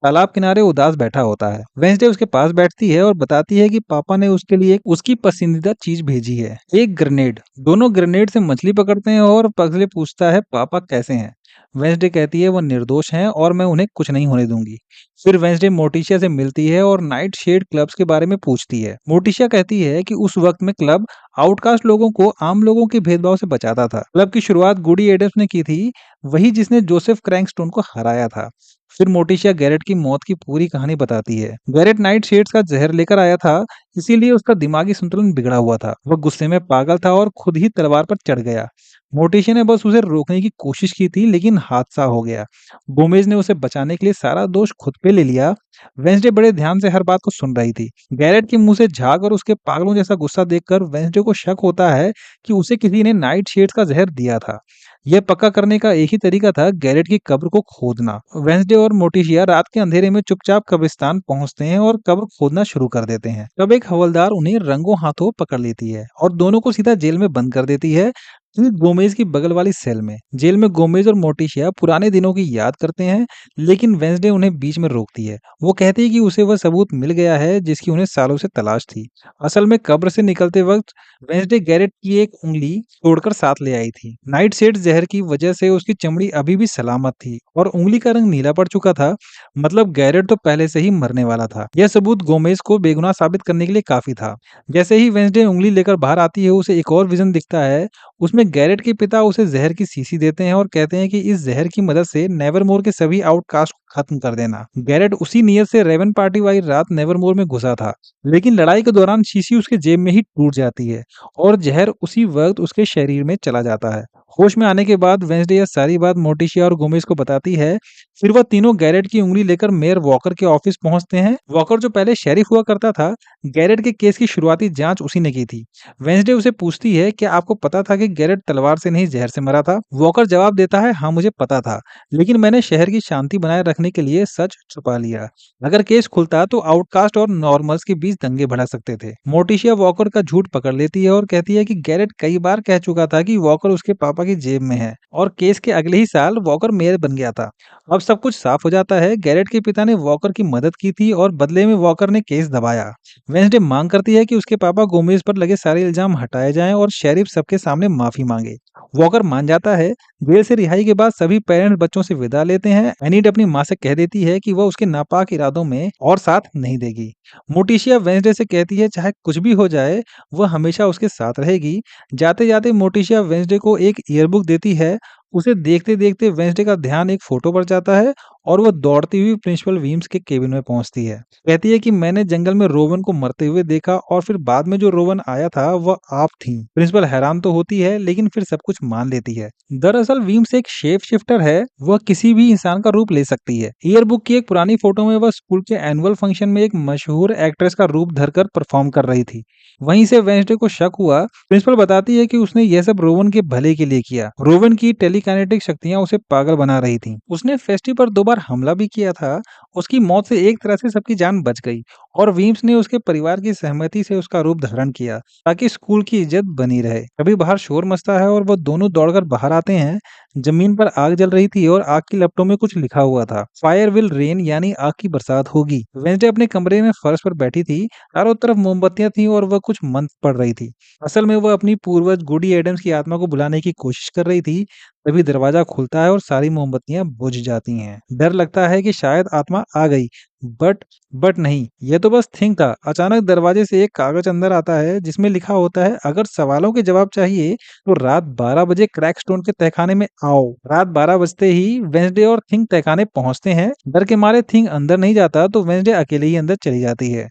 तालाब किनारे उदास बैठा होता है। वेंसडे उसके पास बैठती है और बताती है कि पापा ने उसके लिए उसकी पसंदीदा चीज भेजी है, एक ग्रेनेड। दोनों ग्रेनेड से मछली पकड़ते हैं और पगले पूछता है पापा कैसे हैं। वेंसडे कहती है वह निर्दोष हैं और मैं उन्हें कुछ नहीं होने दूंगी। फिर वेंसडे मोटिशिया से मिलती है और नाइट शेड क्लब्स के बारे में पूछती है। मोटिशिया कहती है कि उस वक्त में क्लब आउटकास्ट लोगों को आम लोगों के भेदभाव से बचाता था। क्लब की शुरुआत गुडी एडम्स ने की थी, वही जिसने जोसेफ क्रैंकस्टोन को हराया था। फिर मोटिशिया गैरेट की मौत की पूरी कहानी बताती है। गैरेट नाइट शेड्स का जहर लेकर आया था, इसीलिए उसका दिमागी संतुलन बिगड़ा हुआ था। वह गुस्से में पागल था और खुद ही तलवार पर चढ़ गया। मोटिशिया ने बस उसे रोकने की कोशिश की थी, लेकिन हादसा हो गया। गोमेज ने उसे बचाने के लिए सारा दोष खुद पे ले लिया। वेंसडे बड़े ध्यान से हर बात को सुन रही थी। गैरेट के मुंह से झाग और उसके पागलों जैसा गुस्सा देखकर वेंसडे को शक होता है कि उसे किसी ने नाइट शेड्स का जहर दिया था। यह पक्का करने का एक ही तरीका था, गैरेट की कब्र को खोदना। वेंसडे और मोटिशिया रात के अंधेरे में चुपचाप कब्रिस्तान पहुंचते हैं और कब्र खोदना शुरू कर देते हैं। तब एक हवलदार उन्हें रंगों हाथों पकड़ लेती है और दोनों को सीधा जेल में बंद कर देती है, फिर गोमेज की बगल वाली सेल में। जेल में गोमेज और मोटिशिया पुराने दिनों की याद करते हैं, लेकिन वेंसडे उन्हें बीच में रोकती है। वो कहती है कि उसे वह सबूत मिल गया है जिसकी उन्हें सालों से तलाश थी। असल में कब्र से निकलते वक्त वेंसडे गैरेट की एक उंगली तोड़कर साथ ले आई थी। नाइटशेड जहर की वजह से उसकी चमड़ी अभी भी सलामत थी और उंगली का रंग नीला पड़ चुका था, मतलब गैरेट तो पहले से ही मरने वाला था। यह सबूत गोमेज को बेगुनाह साबित करने के लिए काफी था। जैसे ही वेंसडे उंगली लेकर बाहर आती है, उसे एक और विजन दिखता है। उसमें गैरेट के पिता उसे जहर की शीशी देते हैं और कहते हैं कि इस जहर की मदद से नेवरमोर के सभी आउटकास्ट को खत्म कर देना। गैरेट उसी नियत से रेवन पार्टी वाली रात नेवरमोर में घुसा था, लेकिन लड़ाई के दौरान शीशी उसके जेब में ही टूट जाती है और जहर उसी वक्त उसके शरीर में चला जाता है। होश में आने के बाद वेंसडे यह सारी बात मोटिशिया और गोमेज को बताती है। फिर वह तीनों गैरेट की उंगली लेकर मेयर वॉकर के ऑफिस पहुंचते हैं। वॉकर जो पहले शेरिफ हुआ करता था, गैरेट के केस की शुरुआती जांच उसी ने की थी। वेंसडे उसे पूछती है, क्या आपको पता था कि गैरेट तलवार से नहीं जहर से मरा था? वॉकर जवाब देता है, हाँ मुझे पता था, लेकिन मैंने शहर की शांति बनाए रखने के लिए सच छुपा लिया। अगर केस खुलता तो आउटकास्ट और नॉर्मल्स के बीच दंगे भड़क सकते थे। मोटिशिया वॉकर का झूठ पकड़ लेती है और कहती है कि गैरेट कई बार कह चुका था कि वॉकर उसके पापा की जेब में है और केस के अगले ही साल वॉकर मेयर बन गया था। अब सब कुछ साफ हो जाता है। गैरेट के पिता ने वॉकर की मदद की थी और बदले में वॉकर ने केस दबाया। वेंसडे मांग करती है कि उसके पापा गोमेज पर लगे सारे इल्जाम हटाए जाएं और शेरिफ सबके सामने माफी मांगे। वॉकर मान जाता है। जेल से रिहाई के बाद सभी पेरेंट्स बच्चों से विदा लेते हैं। एनीड अपनी माँ से कह देती है कि वह उसके नापाक इरादों में और साथ नहीं देगी। मोटिशिया वेंसडे से कहती है चाहे कुछ भी हो जाए, वह हमेशा उसके साथ रहेगी। जाते जाते मोटिशिया वेंसडे को एक ईयरबुक देती है। उसे देखते देखते वेंसडे का ध्यान एक फोटो पर जाता है और वह दौड़ती हुई प्रिंसिपल वीम्स के केबिन में पहुंचती है। कहती है कि मैंने जंगल में रोवन को मरते हुए देखा और फिर बाद में जो रोवन आया था वह आप थी। प्रिंसिपल हैरान तो होती है, लेकिन फिर सब कुछ मान लेती है। दरअसल वीम्स एक शेप शिफ्टर है, वह किसी भी इंसान का रूप ले सकती है। ईयरबुक की एक पुरानी फोटो में वह स्कूल के एनुअल फंक्शन में एक मशहूर एक्ट्रेस का रूप धरकर परफॉर्म कर रही थी। वहीं से वेंसडे को शक हुआ। प्रिंसिपल बताती है कि उसने यह सब रोवन के भले के लिए किया। रोवन की टेलीकाइनेटिक शक्तियां उसे पागल बना रही थीं। उसने फेस्टी पर 2 बार हमला भी किया था। उसकी मौत से एक तरह से सबकी जान बच गई और वीम्स ने उसके परिवार की सहमति से उसका रूप धारण किया ताकि स्कूल की इज्जत बनी रहे। कभी बाहर शोर मचता है और वो दोनों दौड़कर बाहर आते हैं। जमीन पर आग जल रही थी और आग की लपटों में कुछ लिखा हुआ था, फायर विल रेन, यानी आग की बरसात होगी। वेंसडे अपने कमरे में फर्श पर बैठी थी। चारों तरफ मोमबत्तियां थीं और वह कुछ मंत्र पढ़ रही थी। असल में वह अपनी पूर्वज गुडी एडम्स की आत्मा को बुलाने की कोशिश कर रही थी। तभी दरवाजा खुलता है और सारी मोमबत्तियां बुझ जाती हैं। डर लगता है कि शायद आत्मा आ गई, बट नहीं, यह तो बस थिंग था। अचानक दरवाजे से एक कागज अंदर आता है जिसमें लिखा होता है, अगर सवालों के जवाब चाहिए तो रात 12 बजे क्रैकस्टोन के तहखाने में आओ। रात 12 बजते ही वेंसडे और थिंग तहखाने पहुंचते हैं। डर के मारे थिंग अंदर नहीं जाता तो वेंसडे अकेले ही अंदर चली जाती है।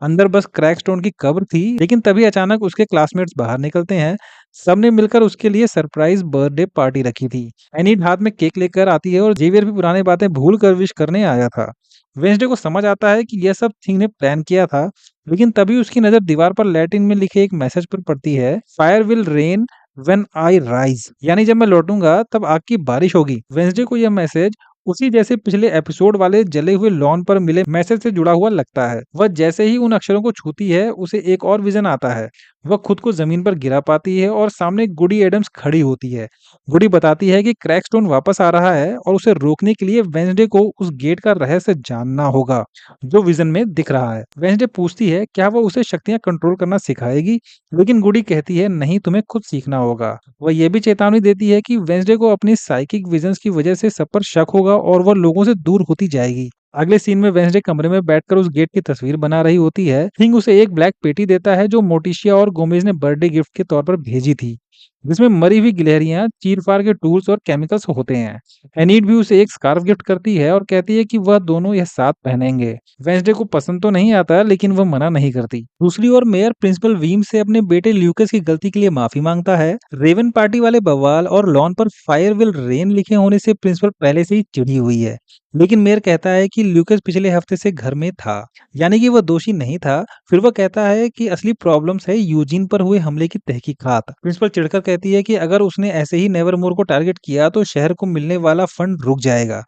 अंदर बस क्रैकस्टोन की कब्र थी, लेकिन तभी अचानक उसके क्लासमेट्स बाहर निकलते हैं। सबने मिलकर उसके लिए सरप्राइज बर्थडे पार्टी रखी थी। एनीड हाथ में केक लेकर आती है और जेवियर भी पुरानी बातें भूल कर विश करने आया था। वेंसडे को समझ आता है कि यह सब थिंग ने प्लान किया था, लेकिन तभी उसकी नजर दीवार पर लैटिन में लिखे एक मैसेज पर पड़ती है, fire will rain when I rise, यानी जब मैं लौटूंगा तब आग की बारिश होगी। वेंसडे को यह मैसेज उसी जैसे पिछले एपिसोड वाले जले हुए लॉन पर मिले मैसेज से जुड़ा हुआ लगता है। वह जैसे ही उन अक्षरों को छूती है, उसे एक और विजन आता है। वह खुद को जमीन पर गिरा पाती है और सामने गुडी एडम्स खड़ी होती है। गुडी बताती है कि क्रैकस्टोन वापस आ रहा है और उसे रोकने के लिए वेंसडे को उस गेट का रहस्य जानना होगा जो विजन में दिख रहा है। वेंसडे पूछती है क्या वह उसे शक्तियां कंट्रोल करना सिखाएगी, लेकिन गुडी कहती है नहीं, तुम्हें खुद सीखना होगा। वह यह भी चेतावनी देती है कि वेंसडे को अपनी साइकिक विजन्स की वजह से सब पर शक होगा और वह लोगों से दूर होती जाएगी। अगले सीन में वेंसडे कमरे में बैठकर उस गेट की तस्वीर बना रही होती है। थिंग उसे एक ब्लैक पेटी देता है जो मोटिशिया और गोमेज ने बर्थडे गिफ्ट के तौर पर भेजी थी, जिसमें मरी हुई गिलहरियां, चीरफाड़ के टूल्स और केमिकल्स होते हैं। एनीड भी उसे एक स्कार्फ गिफ्ट करती है और कहती है कि वह दोनों यह साथ पहनेंगे। वेंसडे को पसंद तो नहीं आता, लेकिन वह मना नहीं करती। दूसरी ओर मेयर प्रिंसिपल वीम से अपने बेटे ल्यूकस की गलती के लिए माफी मांगता है। रेवन पार्टी वाले बवाल और लॉन पर फायर विल रेन लिखे होने से प्रिंसिपल पहले से ही चिढ़ी हुई है, लेकिन मेयर कहता है कि ल्यूकस पिछले हफ्ते से घर में था, यानी कि वह दोषी नहीं था। फिर वह कहता है कि असली प्रॉब्लम्स है यूजीन पर हुए हमले की तहकीकात। प्रिंसिपल चिढ़कर बढ़कर कहती है कि अगर उसने ऐसे ही नेवरमोर को टारगेट किया तो शहर को मिलने वाला फंड रुक जाएगा।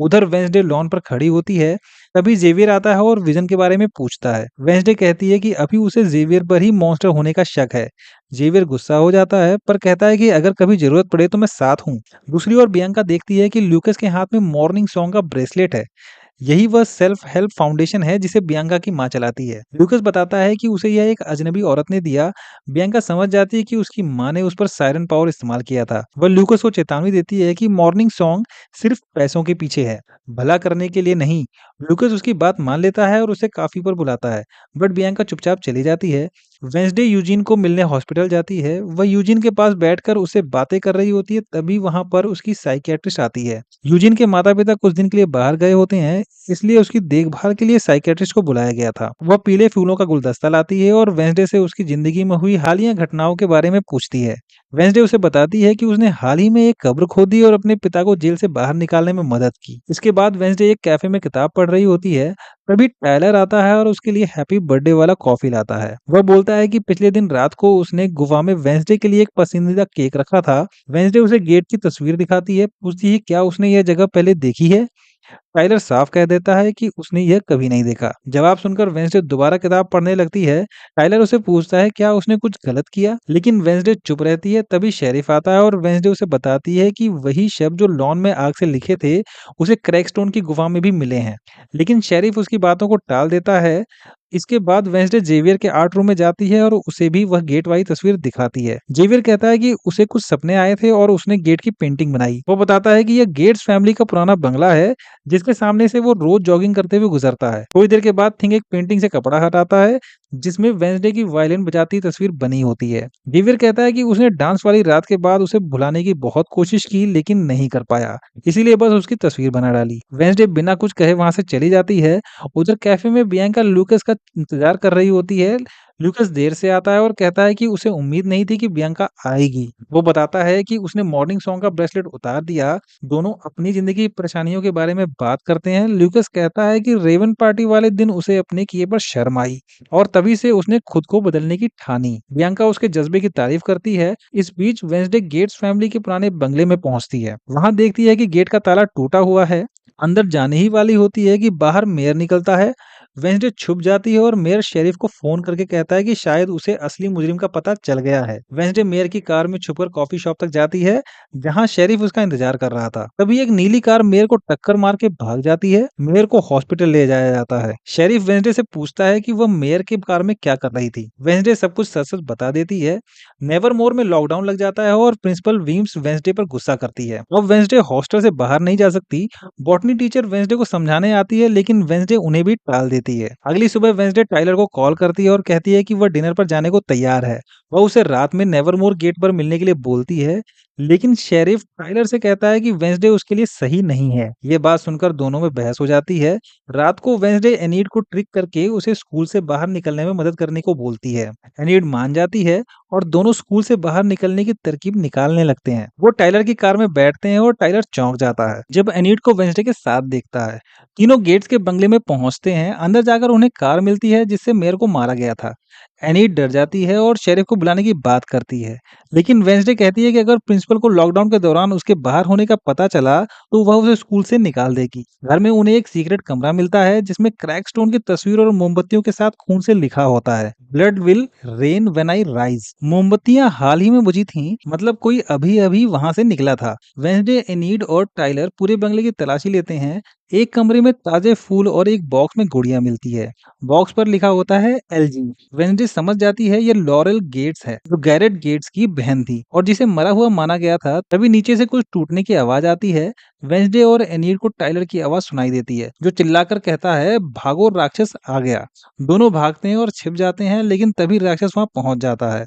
उधर वेंसडे लॉन पर खड़ी होती है, तभी जेवियर आता है और विजन के बारे में पूछता है। वेंसडे कहती है कि अभी उसे जेवियर पर ही मॉन्स्टर होने का शक है। जेवियर गुस्सा हो जाता है पर कहता है कि अगर कभी जरूरत पड़े तो मैं साथ हूँ। दूसरी ओर बियांका देखती है कि ल्यूकस के हाथ में मॉर्निंग सॉन्ग का ब्रेसलेट है। यही वह सेल्फ हेल्प फाउंडेशन है जिसे बियांका की माँ चलाती है। ल्यूकस बताता है कि उसे यह एक अजनबी औरत ने दिया। बियांका समझ जाती है कि उसकी माँ ने उस पर सायरन पावर इस्तेमाल किया था। वह ल्यूकस को चेतावनी देती है कि मॉर्निंग सॉन्ग सिर्फ पैसों के पीछे है, भला करने के लिए नहीं। ल्यूकस उसकी बात मान लेता है और उसे काफी पर बुलाता है, बट बियांका चुपचाप चली जाती है। वेंसडे यूजीन को मिलने हॉस्पिटल जाती है। वह यूजीन के पास बैठकर उससे बातें कर रही होती है, तभी वहां पर उसकी साइकियाट्रिस्ट आती है। यूजीन के माता पिता कुछ दिन के लिए बाहर गए होते हैं, इसलिए उसकी देखभाल के लिए साइकियाट्रिस्ट को बुलाया गया था। वह पीले फूलों का गुलदस्ता लाती है और वेंसडे से उसकी जिंदगी में हुई हालिया घटनाओं के बारे में पूछती है। वेंसडे उसे बताती है कि उसने हाल ही में एक कब्र खोदी और अपने पिता को जेल से बाहर निकालने में मदद की। इसके बाद वेंसडे एक कैफे में किताब पढ़ रही होती है, तभी टायलर आता है और उसके लिए हैप्पी बर्थडे वाला कॉफी लाता है। वह बोलता है कि पिछले दिन रात को उसने गुफा में वेंसडे के लिए एक पसंदीदा केक रखा था। वेंसडे उसे गेट की तस्वीर दिखाती है, पूछती है क्या उसने यह जगह पहले देखी है। टाइलर साफ कह देता है कि उसने यह कभी नहीं देखा। जवाब सुनकर वेंसडे दोबारा किताब पढ़ने लगती है। टाइलर उसे पूछता है क्या उसने कुछ गलत किया, लेकिन वेंसडे चुप रहती है। तभी शेरिफ आता है और वेंसडे उसे बताती है कि वही शब्द जो लॉन में आग से लिखे थे उसे क्रैकस्टोन की गुफा में भी मिले हैं, लेकिन शेरिफ उसकी बातों को टाल देता है। इसके बाद वेंसडे जेवियर के आर्ट रूम में जाती है और उसे भी वह गेट वाली तस्वीर दिखाती है। जेवियर कहता है कि उसे कुछ सपने आए थे और उसने गेट की पेंटिंग बनाई। वो बताता है कि यह गेट्स फैमिली का पुराना बंगला है जिसके सामने से वो रोज जॉगिंग करते हुए गुजरता है। थोड़ी देर के बाद थिंग एक पेंटिंग से कपड़ा हटाता है जिसमें वेंसडे की वायलिन बजाती तस्वीर बनी होती है। जेवियर कहता है कि उसने डांस वाली रात के बाद उसे भुलाने की बहुत कोशिश की लेकिन नहीं कर पाया, इसीलिए बस उसकी तस्वीर बना डाली। वेंसडे बिना कुछ कहे वहां से चली जाती है। उधर कैफे में बियांका लूकस का इंतजार कर रही होती है। लूकस देर से आता है और कहता है कि उसे उम्मीद नहीं थी कि बियांका आएगी। वो बताता है कि उसने मॉर्निंग सॉन्ग का ब्रेसलेट उतार दिया। दोनों अपनी जिंदगी की परेशानियों के बारे में बात करते हैं। लूकस कहता है कि रेवन पार्टी वाले दिन उसे अपने किए पर शर्म आई और तभी से उसने खुद को बदलने की ठानी। बियांका उसके जज्बे की तारीफ करती है। इस बीच वेंसडे गेट्स फैमिली के पुराने बंगले में पहुंचती है। वहां देखती है कि गेट का ताला टूटा हुआ है। अंदर जाने ही वाली होती है कि बाहर मेयर निकलता है। वेंसडे छुप जाती है और मेयर शेरिफ को फोन करके कहता है कि शायद उसे असली मुजरिम का पता चल गया है। वेंसडे मेयर की कार में छुपकर कॉफी शॉप तक जाती है जहां शेरिफ उसका इंतजार कर रहा था। तभी एक नीली कार मेयर को टक्कर मार के भाग जाती है। मेयर को हॉस्पिटल ले जाया जाता है। शेरिफ वेंसडे से पूछता है कि वह मेयर की कार में क्या कर रही थी। वेंसडे सब कुछ सच सच बता देती है। नेवरमोर में लॉकडाउन लग जाता है और प्रिंसिपल वीम्स वेंसडे पर गुस्सा करती है। अब वेंसडे हॉस्टल से बाहर नहीं जा सकती। बॉटनी टीचर वेंसडे को समझाने आती है लेकिन वेंसडे उन्हें भी टाल देती है। अगली सुबह वेंसडे टाइलर को कॉल करती है और कहती है कि वह डिनर पर जाने को तैयार है। वह उसे रात में नेवरमोर गेट पर मिलने के लिए बोलती है, लेकिन शेरिफ टाइलर से कहता है कि वेंसडे उसके लिए सही नहीं है। ये बात सुनकर दोनों में बहस हो जाती है। रात को वेंसडे एनीड को ट्रिक करके उसे स्कूल से बाहर निकलने में मदद करने को बोलती है। एनीड मान जाती है और दोनों स्कूल से बाहर निकलने की तरकीब निकालने लगते हैं। वो टाइलर की कार में बैठते हैं और टाइलर चौंक जाता है जब एनीड को वेंसडे के साथ देखता है। तीनों गेट्स के बंगले में पहुंचते हैं। अंदर जाकर उन्हें कार मिलती है जिससे मेयर को मारा गया था। एनीड डर जाती है और शेरिफ को बुलाने की बात करती है, लेकिन वेंसडे कहती है कि अगर प्रिंसिपल को लॉकडाउन के दौरान उसके बाहर होने का पता चला तो वह उसे स्कूल से निकाल देगी। घर में उन्हें एक सीक्रेट कमरा मिलता है जिसमें क्रैकस्टोन की तस्वीर और मोमबत्तियों के साथ खून से लिखा होता है, blood will rain when I rise. मोमबत्तियां हाल ही में बुझी थी, मतलब कोई अभी अभी वहां से निकला था। वेंसडे, एनीड और टाइलर पूरे बंगले की तलाशी लेते हैं। एक कमरे में ताजे फूल और एक बॉक्स में गुड़िया मिलती है। बॉक्स पर लिखा होता है एलजी। वेंसडे समझ जाती है ये लॉरेल गेट्स है जो गैरेट गेट्स की बहन थी और जिसे मरा हुआ माना गया था। तभी नीचे से कुछ टूटने की आवाज आती है। वेंसडे और एनीड को टाइलर की आवाज सुनाई देती है जो चिल्लाकर कहता है भागो राक्षस आ गया। दोनों भागते हैं और छिप जाते हैं, लेकिन तभी राक्षस वहां पहुंच जाता है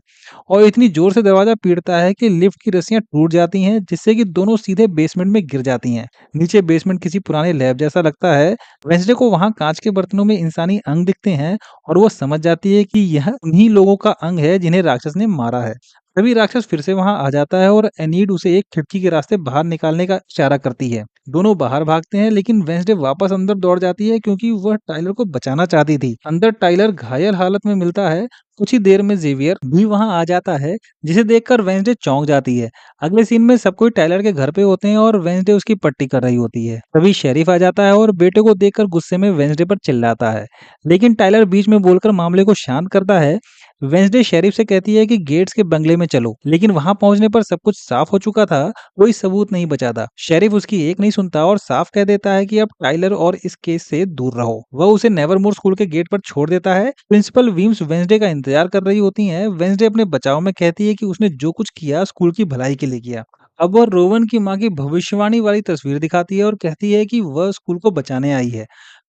और इतनी जोर से दरवाजा पीटता है कि लिफ्ट की रस्सियां टूट जाती हैं जिससे कि दोनों सीधे बेसमेंट में गिर जाती हैं। नीचे बेसमेंट किसी पुराने लैब जैसा लगता है। वेंसडे को वहां कांच के बर्तनों में इंसानी अंग दिखते हैं और वो समझ जाती है कि यह उन्हीं लोगों का अंग है जिन्हें राक्षस ने मारा है। तभी राक्षस फिर से वहां आ जाता है और एनीड उसे एक खिड़की के रास्ते बाहर निकालने का इशारा करती है। दोनों बाहर भागते हैं लेकिन वेंसडे वापस अंदर दौड़ जाती है क्योंकि वह टाइलर को बचाना चाहती थी। अंदर टाइलर घायल हालत में मिलता है। कुछ ही देर में जेवियर भी वहां आ जाता है, जिसे देखकर वेंसडे चौंक जाती है। अगले सीन में सब कोई टाइलर के घर पे होते हैं और वेंसडे उसकी पट्टी कर रही होती है। तभी शेरिफ आ जाता है और बेटे को देखकर गुस्से में वेंसडे पर चिल्लाता है, लेकिन टाइलर बीच में बोलकर मामले को शांत करता है। वेंसडे शेरिफ से कहती है कि गेट्स के बंगले में चलो, लेकिन वहां पहुंचने पर सब कुछ साफ हो चुका था। कोई सबूत नहीं बचा था। शेरिफ उसकी एक नहीं सुनता और साफ कह देता है कि अब टाइलर और इस केस से दूर रहो। वह उसे नेवरमोर स्कूल के गेट पर छोड़ देता है। प्रिंसिपल वीम्स वेंसडे का इंतजार कर रही होती हैं। वेंसडे अपने बचाव में कहती है कि उसने जो कुछ किया स्कूल की भलाई के लिए किया। अब वह रोवन की माँ की भविष्यवाणी वाली तस्वीर दिखाती है और कहती है कि वह स्कूल को बचाने आई है।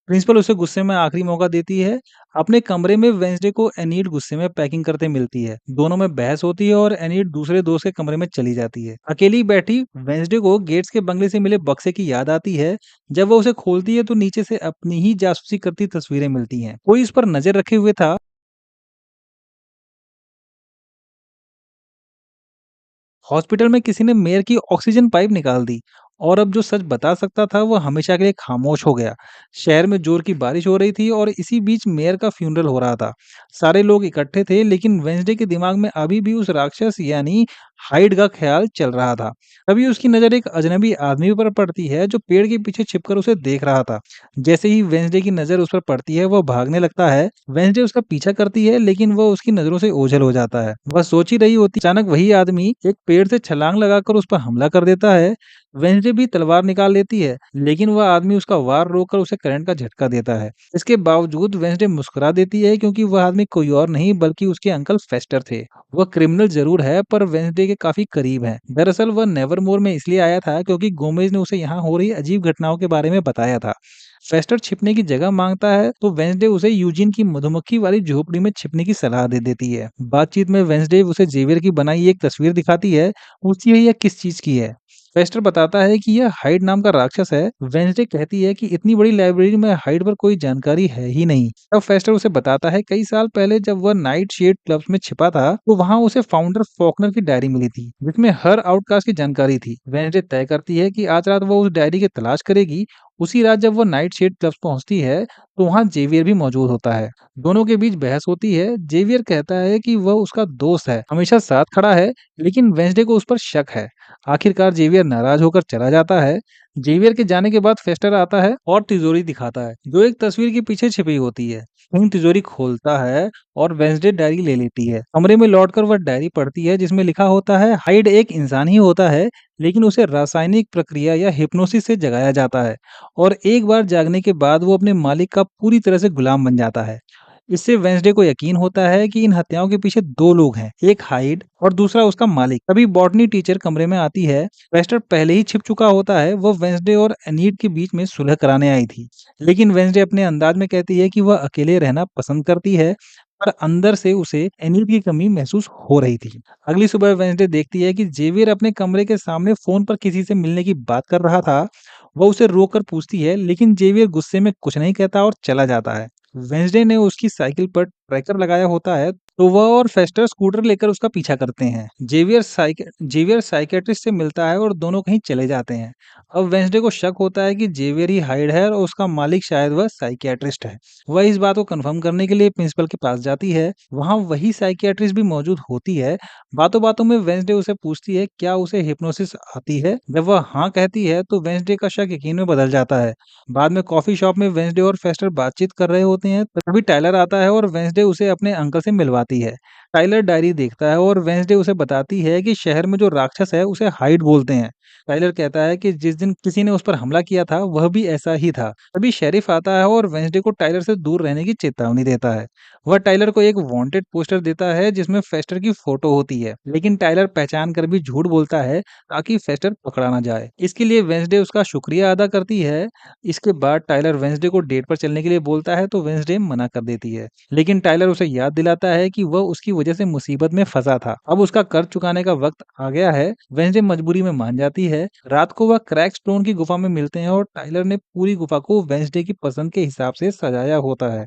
प्रिंसिपल उसे गुस्से में आखिरी मौका देती है। अपने कमरे में वेंसडे को एनीड गुस्से में पैकिंग करते मिलती है। दोनों में बहस होती है और एनीड दूसरे दोस्त के कमरे में चली जाती है। अकेली बैठी वेंसडे को गेट्स के बंगले से मिले बक्से की याद आती है। जब वो उसे खोलती है तो नीचे से अपनी ही जासूसी करती तस्वीरें मिलती हैं। कोई इस पर नजर रखे हुए था। हॉस्पिटल में किसी ने मेयर की ऑक्सीजन पाइप निकाल दी और अब जो सच बता सकता था वो हमेशा के लिए खामोश हो गया। शहर में जोर की बारिश हो रही थी और इसी बीच मेयर का फ्यूनरल हो रहा था। सारे लोग इकट्ठे थे लेकिन वेंसडे के दिमाग में अभी भी उस राक्षस यानी हाइड का ख्याल चल रहा था। तभी उसकी नजर एक अजनबी आदमी पर पड़ती है जो पेड़ के पीछे छिपकर उसे देख रहा था। जैसे ही वेंसडे की नजर उस पर पड़ती है वो भागने लगता है। वेंसडे उसका पीछा करती है लेकिन वह उसकी नजरों से ओझल हो जाता है। वह सोच ही रही होती, अचानक वही आदमी एक पेड़ से छलांग लगाकर उस पर हमला कर देता है। वेंसडे भी तलवार निकाल लेती है लेकिन वह आदमी उसका वार रोककर उसे करंट का झटका देता है। इसके बावजूद वेंसडे मुस्कुरा देती है क्योंकि वह आदमी कोई और नहीं बल्कि उसके अंकल फेस्टर थे। वह क्रिमिनल जरूर है पर वेंसडे के काफी करीब है। दरअसल वह नेवरमोर में इसलिए आया था क्योंकि गोमेज ने उसे यहाँ हो रही अजीब घटनाओं के बारे में बताया था। फेस्टर छिपने की जगह मांगता है तो वेंसडे उसे यूजिन की मधुमक्खी वाली झोपड़ी में छिपने की सलाह दे देती है। बातचीत में वेंसडे उसे जेवियर की बनाई एक तस्वीर दिखाती है। पूछती है यह किस चीज की है। फेस्टर बताता है कि यह हाइड नाम का राक्षस है। वेंसडे कहती है कि इतनी बड़ी लाइब्रेरी में हाइड पर कोई जानकारी है ही नहीं। तब फेस्टर उसे बताता है कई साल पहले जब वह नाइट शेड क्लब्स में छिपा था तो वहां उसे फाउंडर फॉकनर की डायरी मिली थी जिसमें हर आउटकास्ट की जानकारी थी। वेंसडे तय करती है कि आज रात वो उस डायरी की तलाश करेगी। उसी रात जब वो नाइट शेड क्लब्स पहुंचती है तो वहां जेवियर भी मौजूद होता है। दोनों के बीच बहस होती है। जेवियर कहता है कि वह उसका दोस्त है, हमेशा साथ खड़ा है, लेकिन वेंसडे को उस पर शक है। आखिरकार जेवियर नाराज होकर चला जाता है। जेवियर के जाने के बाद फेस्टर आता है और तिजोरी दिखाता है जो एक तस्वीर के पीछे छिपी होती है। किंग तिजोरी खोलता है और वेंसडे डायरी ले लेती है। कमरे में लौटकर वह डायरी पढ़ती है जिसमें लिखा होता है हाइड एक इंसान ही होता है लेकिन उसे रासायनिक प्रक्रिया या हिप्नोसिस से जगाया जाता है और एक बार जागने के बाद वो अपने मालिक का पूरी तरह से गुलाम बन जाता है। इससे वेंसडे को यकीन होता है कि इन हत्याओं के पीछे दो लोग हैं, एक हाइड और दूसरा उसका मालिक। तभी बॉटनी टीचर कमरे में आती है। वेस्टर पहले ही छिप चुका होता है। वो वेंसडे और एनीड के बीच में सुलह कराने आई थी, लेकिन वेंसडे अपने अंदाज में कहती है कि वह अकेले रहना पसंद करती है, पर अंदर से उसे एनीड की कमी महसूस हो रही थी। अगली सुबह वेंसडे देखती है कि जेवियर अपने कमरे के सामने फोन पर किसी से मिलने की बात कर रहा था। वह उसे रोककर पूछती है लेकिन जेवियर गुस्से में कुछ नहीं कहता और चला जाता है। वेंसडे ने उसकी साइकिल पर ट्रैकर लगाया होता है तो वह और फेस्टर स्कूटर लेकर उसका पीछा करते हैं। जेवियर साइकेट्रिस्ट से मिलता है और दोनों कहीं चले जाते हैं। अब वेंसडे को शक होता है कि जेवियर ही हाइड है और उसका मालिक शायद वह साइकियाट्रिस्ट है। वह इस बात को कंफर्म करने के लिए प्रिंसिपल के पास जाती है। वहां वही साइकियाट्रिस्ट भी मौजूद होती है। बातों बातों में वेंसडे उसे पूछती है क्या उसे हिप्नोसिस आती है। जब वह हाँ कहती है तो वेंसडे का शक यकीन में बदल जाता है। बाद में कॉफी शॉप में वेंसडे और फेस्टर बातचीत कर रहे होते हैं तभी टाइलर आता है और वेंसडे उसे अपने अंकल से मिलवाती है। टाइलर डायरी देखता है और वेंसडे उसे बताती है कि शहर में जो राक्षस है उसे हाइड बोलते हैं। टाइलर कहता है कि जिस दिन किसी ने उस पर हमला किया था वह भी ऐसा ही था। तभी शेरिफ आता है और वेंसडे को टाइलर से दूर रहने की चेतावनी देता है। वह टाइलर को एक वांटेड पोस्टर देता है जिसमें फेस्टर की फोटो होती है, लेकिन टाइलर पहचान कर भी झूठ बोलता है ताकि फेस्टर पकड़ा ना जाए। इसके लिए वेंसडे उसका शुक्रिया अदा करती है। इसके बाद टाइलर वेंसडे को डेट पर चलने के लिए बोलता है तो वेंसडे मना कर देती है, लेकिन टाइलर उसे याद दिलाता है कि वह उसकी वजह से मुसीबत में फंसा था। अब उसका कर्ज चुकाने का वक्त आ गया है। वेंसडे मजबूरी में मान जाती है। रात को वह क्रैक स्टोन की गुफा में मिलते हैं और टाइलर ने पूरी गुफा को वेंसडे की पसंद के हिसाब से सजाया होता है।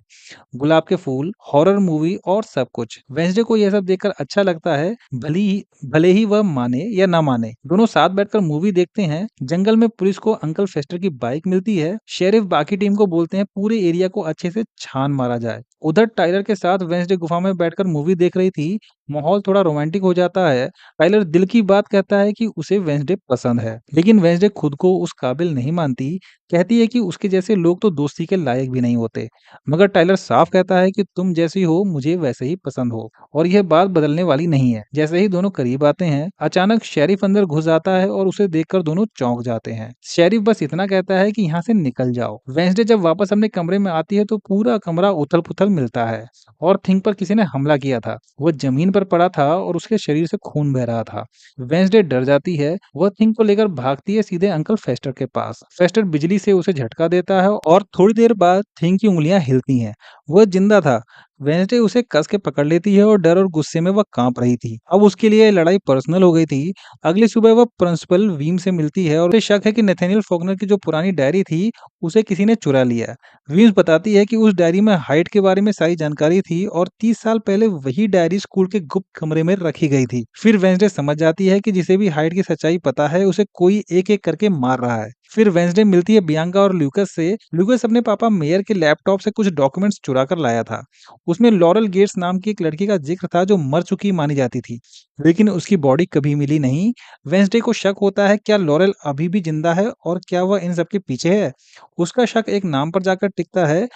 गुलाब के फूल, हॉरर मूवी और सब कुछ। वेंसडे को यह सब देखकर अच्छा लगता है, भले ही वह माने या ना माने। दोनों साथ बैठकर मूवी देखते हैं। जंगल में पुलिस को अंकल फेस्टर की बाइक मिलती है। शेरिफ बाकी टीम को बोलते हैं पूरे एरिया को अच्छे से छान मारा जाए। उधर टाइलर के साथ वेंसडे गुफा में बैठकर मूवी देख रही थी। माहौल थोड़ा रोमांटिक हो जाता है। टाइलर दिल की बात कहता है कि उसे वेंसडे पसंद है, लेकिन वेंसडे खुद को उस काबिल नहीं मानती। कहती है कि उसके जैसे लोग तो दोस्ती के लायक भी नहीं होते। मगर टाइलर साफ कहता है कि तुम जैसी हो मुझे वैसे ही पसंद हो, और यह बात बदलने वाली नहीं है। जैसे ही दोनों करीब आते हैं, अचानक शेरिफ अंदर घुस जाता है और उसे देखकर दोनों चौंक जाते हैं। शेरिफ बस इतना कहता है कि यहाँ से निकल जाओ। वेंसडे जब वापस अपने कमरे में आती है तो पूरा कमरा उथल पुथल मिलता है और थिंक पर किसी ने हमला किया था। वह जमीन पर पड़ा था और उसके शरीर से खून बह रहा था। वेंसडे डर जाती है। वह थिंक को लेकर भागती है सीधे अंकल फेस्टर के पास। फेस्टर बिजली से उसे झटका देता है और थोड़ी देर बाद थिंक की उंगलियां हिलती हैं। वह जिंदा था। वेंसडे उसे कस के पकड़ लेती है और डर और गुस्से में वह कांप रही थी। अब उसके लिए लड़ाई पर्सनल हो गई थी। अगली सुबह वह प्रिंसिपल वीम से मिलती है और उसे शक है कि नेथानियल फॉकनर की जो पुरानी डायरी थी उसे किसी ने चुरा लिया। वीम्स बताती है कि उस डायरी में हाइड के बारे में सारी जानकारी थी और 30 साल पहले वही डायरी स्कूल के गुप्त कमरे में रखी गई थी। फिर वेंसडे समझ जाती है कि जिसे भी हाइड की सच्चाई पता है उसे कोई एक एक करके मार रहा है। फिर वेंसडे मिलती है बियांका और ल्यूकस से। ल्यूकस अपने पापा मेयर के लैपटॉप से कुछ डॉक्यूमेंट्स चुरा कर लाया था। उसमें लॉरेल गेट्स नाम की एक लड़की का जिक्र था जो मर चुकी मानी जाती थी, लेकिन उसकी बॉडी कभी मिली नहीं। वेंसडे को शक होता है क्या लॉरेल अभी भी जिंदा है और क्या वह इन सब के पीछे है। उसका शक एक नाम पर जाकर टिकता है,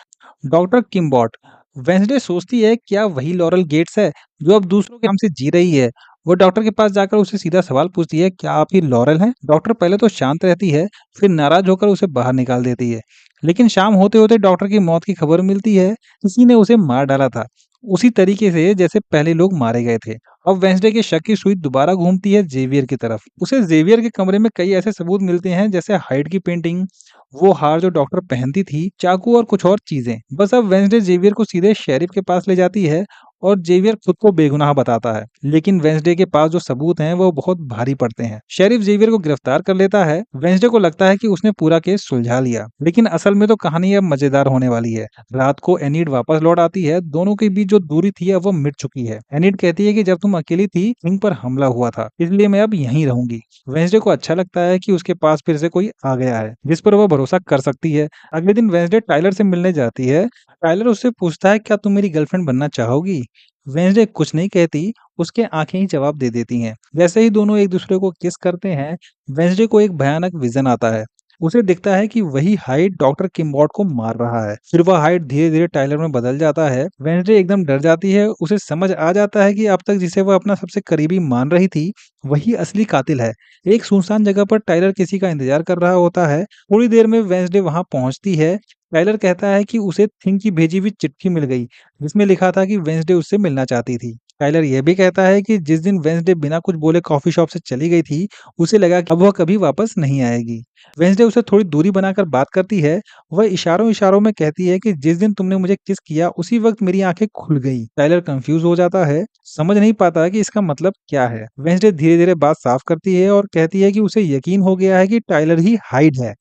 डॉक्टर किम्बॉट। वेंसडे सोचती है क्या वही लॉरेल गेट्स है जो अब दूसरों के नाम से जी रही है। वो डॉक्टर के पास जाकर उसे सीधा सवाल पूछती है, क्या आप ही लॉरेल हैं? डॉक्टर पहले तो शांत रहती है, फिर नाराज होकर उसे बाहर निकाल देती है। लेकिन शाम होते होते डॉक्टर की मौत की खबर मिलती है। किसी ने उसे मार डाला था, उसी तरीके से जैसे पहले लोग मारे गए थे। अब वेंसडे के शक की सुई दोबारा घूमती है जेवियर की तरफ। उसे जेवियर के कमरे में कई ऐसे सबूत मिलते हैं, जैसे हाइड की पेंटिंग, वो हार जो डॉक्टर पहनती थी, चाकू और कुछ और चीजें। बस अब वेंसडे जेवियर को सीधे शेरिफ के पास ले जाती है और जेवियर खुद को बेगुनाह बताता है। लेकिन वेंसडे के पास जो सबूत हैं वो बहुत भारी पड़ते हैं। शेरिफ जेवियर को गिरफ्तार कर लेता है। वेंसडे को लगता है कि उसने पूरा केस सुलझा लिया, लेकिन असल में तो कहानी अब मजेदार होने वाली है। रात को एनीड वापस लौट आती है। दोनों के बीच जो दूरी थी अब वो मिट चुकी है। एनीड कहती है कि जब तुम अकेली थी किंग पर हमला हुआ था, इसलिए मैं अब यहीं रहूंगी। वेंसडे को अच्छा लगता है कि उसके पास फिर से कोई आ गया है जिस पर वह भरोसा कर सकती है। अगले दिन वेंसडे टाइलर से मिलने जाती है। टाइलर उससे पूछता है, क्या तुम मेरी गर्लफ्रेंड बनना चाहोगी? वेंसडे कुछ नहीं कहती, उसके आंखें ही जवाब दे देती हैं। जैसे ही दोनों एक दूसरे को किस करते हैं, वेंसडे को एक भयानक विजन आता है। उसे दिखता है कि वही हाइड डॉक्टर किम्बॉट को मार रहा है। फिर वह हाइड धीरे धीरे टाइलर में बदल जाता है। वेंसडे एकदम डर जाती है। उसे समझ आ जाता है कि अब तक जिसे वह अपना सबसे करीबी मान रही थी वही असली कातिल है। एक सुनसान जगह पर टाइलर किसी का इंतजार कर रहा होता है। थोड़ी देर में वेंसडे वहां पहुंचती है। टाइलर कहता है कि उसे थिंग की भेजी हुई चिट्ठी मिल गई, जिसमें लिखा था कि वेंसडे उससे मिलना चाहती थी। टाइलर यह भी कहता है कि जिस दिन वेंसडे बिना कुछ बोले कॉफी शॉप से चली गई थी, उसे लगा कि अब वह कभी वापस नहीं आएगी। वेंसडे उसे थोड़ी दूरी बनाकर बात करती है। वह इशारों इशारों में कहती है कि जिस दिन तुमने मुझे किस किया उसी वक्त मेरी आंखें खुल गई। टाइलर कंफ्यूज हो जाता है, समझ नहीं पाता कि इसका मतलब क्या है। वेंसडे धीरे धीरे बात साफ करती है और कहती है कि उसे यकीन हो गया है कि टाइलर ही हाइड है।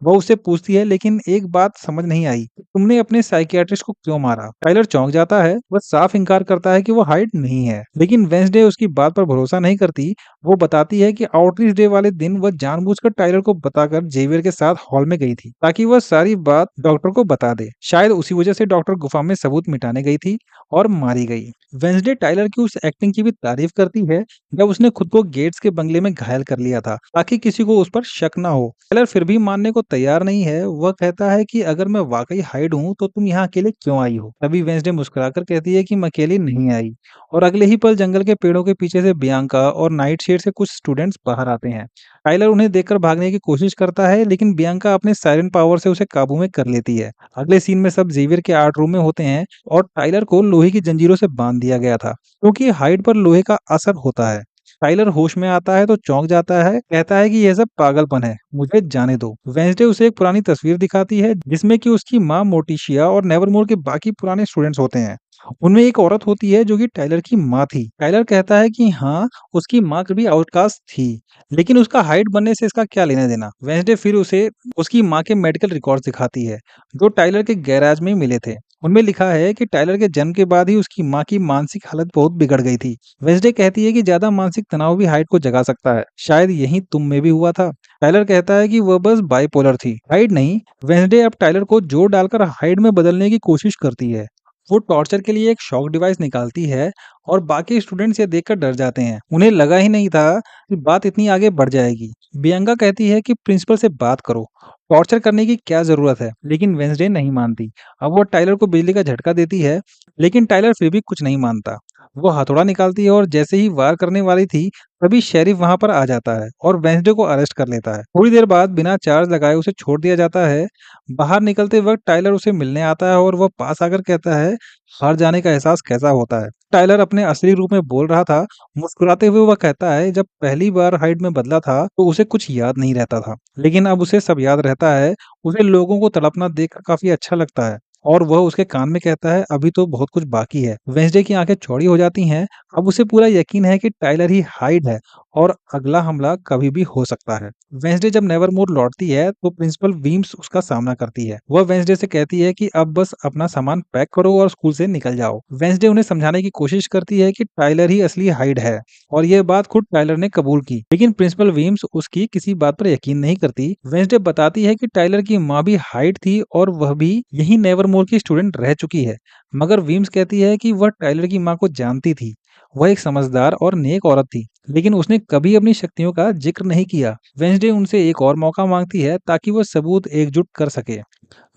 वह उससे पूछती है, लेकिन एक बात समझ नहीं आई, तुमने अपने साइकियाट्रिस्ट को क्यों मारा? टाइलर चौंक जाता है। वह साफ इनकार करता है कि वो हाइड नहीं है, लेकिन वेंसडे उसकी बात पर भरोसा नहीं करती। वो बताती है कि आउटरीच डे वाले दिन वह जानबूझकर टाइलर को बताकर जेवियर के साथ हॉल में गई थी, ताकि वह सारी बात डॉक्टर को बता दे। शायद उसी वजह से डॉक्टर गुफा में सबूत मिटाने गई थी और मारी गई। वेंसडे टाइलर की उस एक्टिंग की भी तारीफ करती है जब उसने खुद को गेट्स के बंगले में घायल कर लिया था, ताकि किसी को उस पर शक ना हो। टाइलर फिर भी मानने को तैयार नहीं है। वह कहता है कि अगर मैं वाकई हाइड हूँ तो तुम यहाँ अकेले क्यों आई हो? तभी वेंसडे मुस्कुराकर कहती है कि मैं अकेली नहीं आई, और अगले ही पल जंगल के पेड़ों के पीछे से बियांका और नाइटशेड से कुछ स्टूडेंट्स बाहर आते हैं। टाइलर उन्हें देखकर भागने की कोशिश करता है, लेकिन बियांका अपने साइलेंट पावर से उसे काबू में कर लेती है। अगले सीन में सब जेवियर के आर्ट रूम में होते हैं और टाइलर को लोहे की जंजीरों से बांध दिया गया था, क्योंकि हाइड पर लोहे का असर होता है। टाइलर होश में आता है तो चौंक जाता है, कहता है कि यह सब पागलपन है, मुझे जाने दो। वेंसडे उसे एक पुरानी तस्वीर दिखाती है जिसमें कि उसकी माँ मोटिशिया और नेवरमोर के बाकी पुराने स्टूडेंट्स होते हैं। उनमें एक औरत होती है जो कि टाइलर की माँ थी। टाइलर कहता है कि हाँ, उसकी माँ कभी आउटकास्ट थी, लेकिन उसका हाइड बनने से इसका क्या लेना-देना? वेडनेसडे फिर उसे उसकी माँ के मेडिकल रिकॉर्ड्स दिखाती है, जो टाइलर के गैराज में मिले थे। उनमें लिखा है कि टाइलर के जन्म के बाद ही उसकी माँ की मानसिक हालत बहुत बिगड़ गई थी। वेडनेसडे कहती है कि ज़्यादा मानसिक तनाव भी हाइड को जगा सकता है। शायद यही तुम में भी हुआ था। टाइलर कहता है कि वह बस बाइपोलर थी, हाइड नहीं। वेडनेसडे अब टाइलर को जोर डालकर हाइड में बदलने की कोशिश करती है। वो टॉर्चर के लिए एक शॉक डिवाइस निकालती है और बाकी स्टूडेंट्स ये देखकर डर जाते हैं। उन्हें लगा ही नहीं था कि बात इतनी आगे बढ़ जाएगी। बियंका कहती है कि प्रिंसिपल से बात करो, टॉर्चर करने की क्या जरूरत है, लेकिन वेंसडे नहीं मानती। अब वो टाइलर को बिजली का झटका देती है, लेकिन टाइलर फिर भी कुछ नहीं मानता। वो हथौड़ा निकालती है और जैसे ही वार करने वाली थी, तभी शेरिफ वहां पर आ जाता है और वेंसडे को अरेस्ट कर लेता है। थोड़ी देर बाद बिना चार्ज लगाए उसे छोड़ दिया जाता है। बाहर निकलते वक्त टाइलर उसे मिलने आता है और वह पास आकर कहता है, हार जाने का एहसास कैसा होता है। टाइलर अपने असली रूप में बोल रहा था। मुस्कुराते हुए वह कहता है, जब पहली बार हाइड में बदला था तो उसे कुछ याद नहीं रहता था, लेकिन अब उसे सब याद रहता है। उसे लोगों को तड़पना देखकर काफी अच्छा लगता है और वह उसके कान में कहता है, अभी तो बहुत कुछ बाकी है। वेंसडे की आंखें चौड़ी हो जाती हैं। अब उसे पूरा यकीन है कि टाइलर ही हाइड है और अगला हमला कभी भी हो सकता है। वेंसडे जब नेवरमोर लौटती है तो प्रिंसिपल वीम्स उसका सामना करती है। वह वेंसडे से कहती है कि अब बस अपना सामान पैक करो और स्कूल से निकल जाओ। वेंसडे उन्हें समझाने की कोशिश करती है कि टाइलर ही असली हाइड है और यह बात खुद टाइलर ने कबूल की, लेकिन प्रिंसिपल वीम्स उसकी किसी बात पर यकीन नहीं करती। वेंसडे बताती है कि टाइलर की माँ भी हाइड थी और वह भी यही नेवरमोर की स्टूडेंट रह चुकी है, मगर वीम्स कहती है कि वह टाइलर की माँ को जानती थी। वह एक समझदार और नेक औरत थी, लेकिन उसने कभी अपनी शक्तियों का जिक्र नहीं किया। वेंसडे उनसे एक और मौका मांगती है ताकि वह सबूत एकजुट कर सके,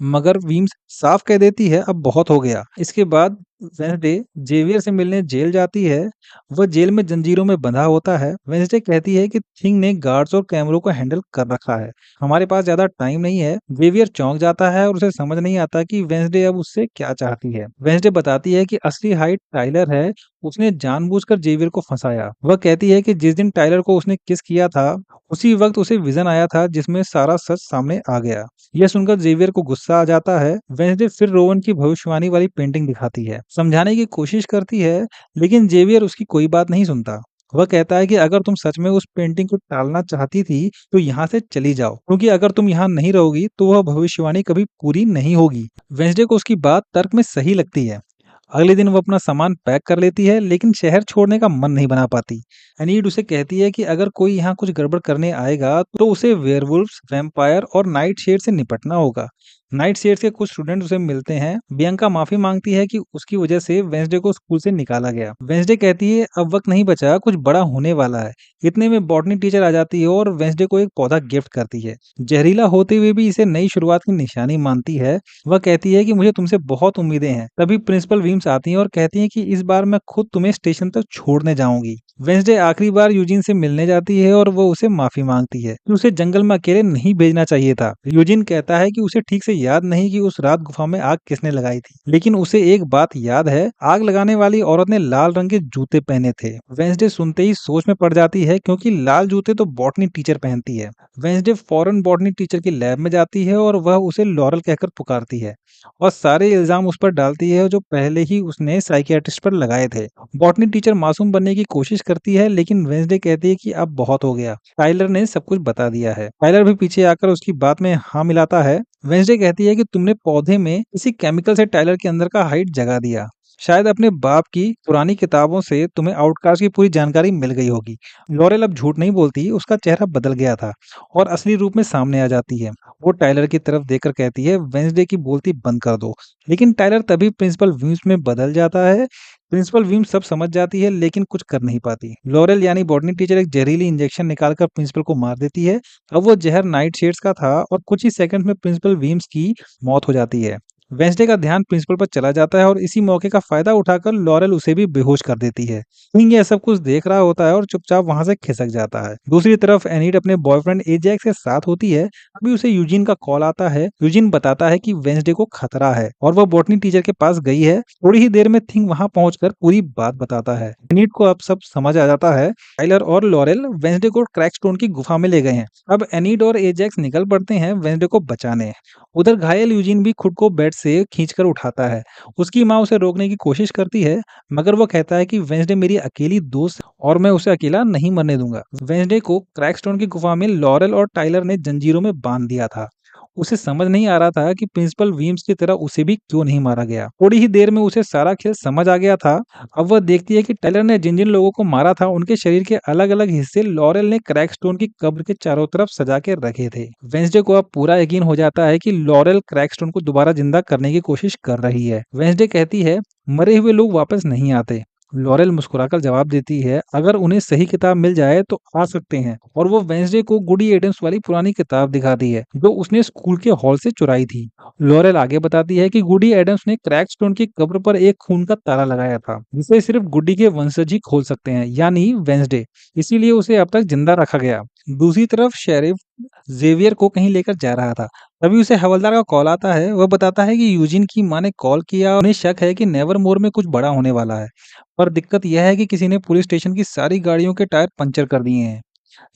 मगर वीम्स साफ कह देती है, अब बहुत हो गया। इसके बाद वेंसडे जेवियर से मिलने जेल जाती है। वह जेल में जंजीरों में बंधा होता है। वेंसडे कहती है कि थिंग ने गार्ड्स और कैमरों को हैंडल कर रखा है, हमारे पास ज्यादा टाइम नहीं है। जेवियर चौंक जाता है और उसे समझ नहीं आता कि वेंसडे अब उससे क्या चाहती है। वेंसडे बताती है कि असली हाइट टाइलर है, उसने जानबूझकर जेवियर को फंसाया। वह कहती है कि जिस दिन टाइलर को उसने किस किया था, उसी वक्त उसे विजन आया था जिसमें सारा सच सामने आ गया। यह सुनकर जेवियर को गुस्सा आ जाता है। वेंसडे फिर रोवन की भविष्यवाणी वाली पेंटिंग दिखाती है, समझाने की कोशिश करती है, लेकिन जेवियर उसकी कोई बात नहीं सुनता। वह कहता है कि अगर तुम सच में उस पेंटिंग को टालना चाहती थी तो यहाँ से चली जाओ, क्योंकि अगर तुम यहाँ नहीं रहोगी तो वह भविष्यवाणी कभी पूरी नहीं होगी। वेंसडे को उसकी बात तर्क में सही लगती है। अगले दिन वो अपना सामान पैक कर लेती है, लेकिन शहर छोड़ने का मन नहीं बना पाती। एनीड उसे कहती है कि अगर कोई यहाँ कुछ गड़बड़ करने आएगा तो उसे वेयरवुल्व्स, वैम्पायर और नाइट शेड से निपटना होगा। नाइट शेड के कुछ स्टूडेंट उसे मिलते हैं। बियंका माफी मांगती है कि उसकी वजह से वेंसडे को स्कूल से निकाला गया। वेंसडे कहती है, अब वक्त नहीं बचा, कुछ बड़ा होने वाला है। इतने में बॉटनी टीचर आ जाती है और वेंसडे को एक पौधा गिफ्ट करती है। जहरीला होते हुए भी इसे नई शुरुआत की निशानी मानती है। वह कहती है कि मुझे तुमसे बहुत उम्मीदें हैं। तभी प्रिंसिपल वीम्स आती हैं और कहती हैं कि इस बार मैं खुद तुम्हें स्टेशन तक छोड़ने जाऊंगी। वेंसडे आखिरी बार यूजिन से मिलने जाती है और वो उसे माफी मांगती है कि उसे जंगल में अकेले नहीं भेजना चाहिए था। यूजिन कहता है कि उसे ठीक से याद नहीं कि उस रात गुफा में आग किसने लगाई थी, लेकिन उसे एक बात याद है, आग लगाने वाली औरत ने लाल रंग के जूते पहने थे। वेंसडे सुनते ही सोच में पड़ जाती है, क्योंकि लाल जूते तो बॉटनी टीचर पहनती है। वेंसडे फौरन बॉटनी टीचर की लैब में जाती है और वह उसे लॉरल कहकर पुकारती है और सारे इल्जाम उस पर डालती है जो पहले ही उसने साइकियाट्रिस्ट पर लगाए थे। बॉटनी टीचर मासूम बनने की कोशिश करती है, लेकिन वेंसडे कहती है कि अब बहुत हो गया, टाइलर ने सब कुछ बता दिया है। टाइलर भी पीछे आकर उसकी बात में हाँ मिलाता है। वेंसडे कहती है कि तुमने पौधे में किसी केमिकल से टाइलर के अंदर का हाइट जगा दिया। शायद अपने बाप की पुरानी किताबों से तुम्हें आउटकास्ट की पूरी जानकारी मिल गई होगी। लॉरेल अब झूठ नहीं बोलती, उसका चेहरा बदल गया था और असली रूप में सामने आ जाती है। वो टाइलर की तरफ देखकर कहती है, वेंसडे की बोलती बंद कर दो, लेकिन टाइलर तभी प्रिंसिपल व्यूज में बदल जाता है। प्रिंसिपल व्यूम सब समझ जाती है, लेकिन कुछ कर नहीं पाती। लॉरेल यानी बॉटनी टीचर एक जहरीली इंजेक्शन निकालकर प्रिंसिपल को मार देती है। अब वो जहर नाइट शेड्स का था और कुछ ही सेकंड में प्रिंसिपल वीम्स की मौत हो जाती है। वेंसडे का ध्यान प्रिंसिपल पर चला जाता है और इसी मौके का फायदा उठाकर लॉरेल उसे भी बेहोश कर देती है। किंग यह सब कुछ देख रहा होता है और चुपचाप वहां से खिसक जाता है। दूसरी तरफ एनीड अपने बॉयफ्रेंड एजैक्स के साथ होती है। अभी उसे यूजिन का कॉल आता है। यूजिन बताता है कि वेंसडे को खतरा है और वह बॉटनी टीचर के पास गई है। थोड़ी ही देर में थिंग वहां पहुंचकर पूरी बात बताता है। एनीड को अब सब समझ आ जाता है। टाइलर और लॉरेल वेंसडे को क्रैकस्टोन की गुफा में ले गए हैं। अब एनीड और एजैक्स निकल पड़ते हैं वेंसडे को बचाने। उधर घायल यूजिन भी खुद को बेड से खींचकर उठाता है। उसकी माँ उसे रोकने की कोशिश करती है, मगर वो कहता है कि वेंसडे मेरी अकेली दोस्त है और मैं उसे अकेला नहीं मरने दूंगा। वेंसडे को क्रैकस्टोन की गुफा में लॉरेल और टाइलर ने जंजीरों में बांध दिया था। उसे समझ नहीं आ रहा था कि प्रिंसिपल वीम्स की तरह उसे भी क्यों नहीं मारा गया। थोड़ी ही देर में उसे सारा खेल समझ आ गया था। अब वह देखती है कि टाइलर ने जिन जिन लोगों को मारा था उनके शरीर के अलग अलग हिस्से लॉरेल ने क्रैकस्टोन की कब्र के चारों तरफ सजा के रखे थे। वेंसडे को अब पूरा यकीन हो जाता है कि लॉरेल क्रैकस्टोन को दोबारा जिंदा करने की कोशिश कर रही है। वेंसडे कहती है, मरे हुए लोग वापस नहीं आते। लॉरेल मुस्कुराकर जवाब देती है, अगर उन्हें सही किताब मिल जाए तो आ सकते हैं। और वो वेंसडे को गुडी एडम्स वाली पुरानी किताब दिखाती है जो उसने स्कूल के हॉल से चुराई थी। लॉरेल आगे बताती है कि गुडी एडम्स ने क्रैकस्टोन की कब्र पर एक खून का ताला लगाया था जिसे सिर्फ गुडी के वंशज ही खोल सकते हैं, यानी वेंसडे। इसीलिए उसे अब तक जिंदा रखा गया। दूसरी तरफ शेरिफ जेवियर को कहीं लेकर जा रहा था। तभी उसे हवलदार का कॉल आता है। वह बताता है कि यूजिन की मां ने कॉल किया और उन्हें शक है कि नेवरमोर में कुछ बड़ा होने वाला है। पर दिक्कत यह है कि किसी ने पुलिस स्टेशन की सारी गाड़ियों के टायर पंचर कर दिए हैं।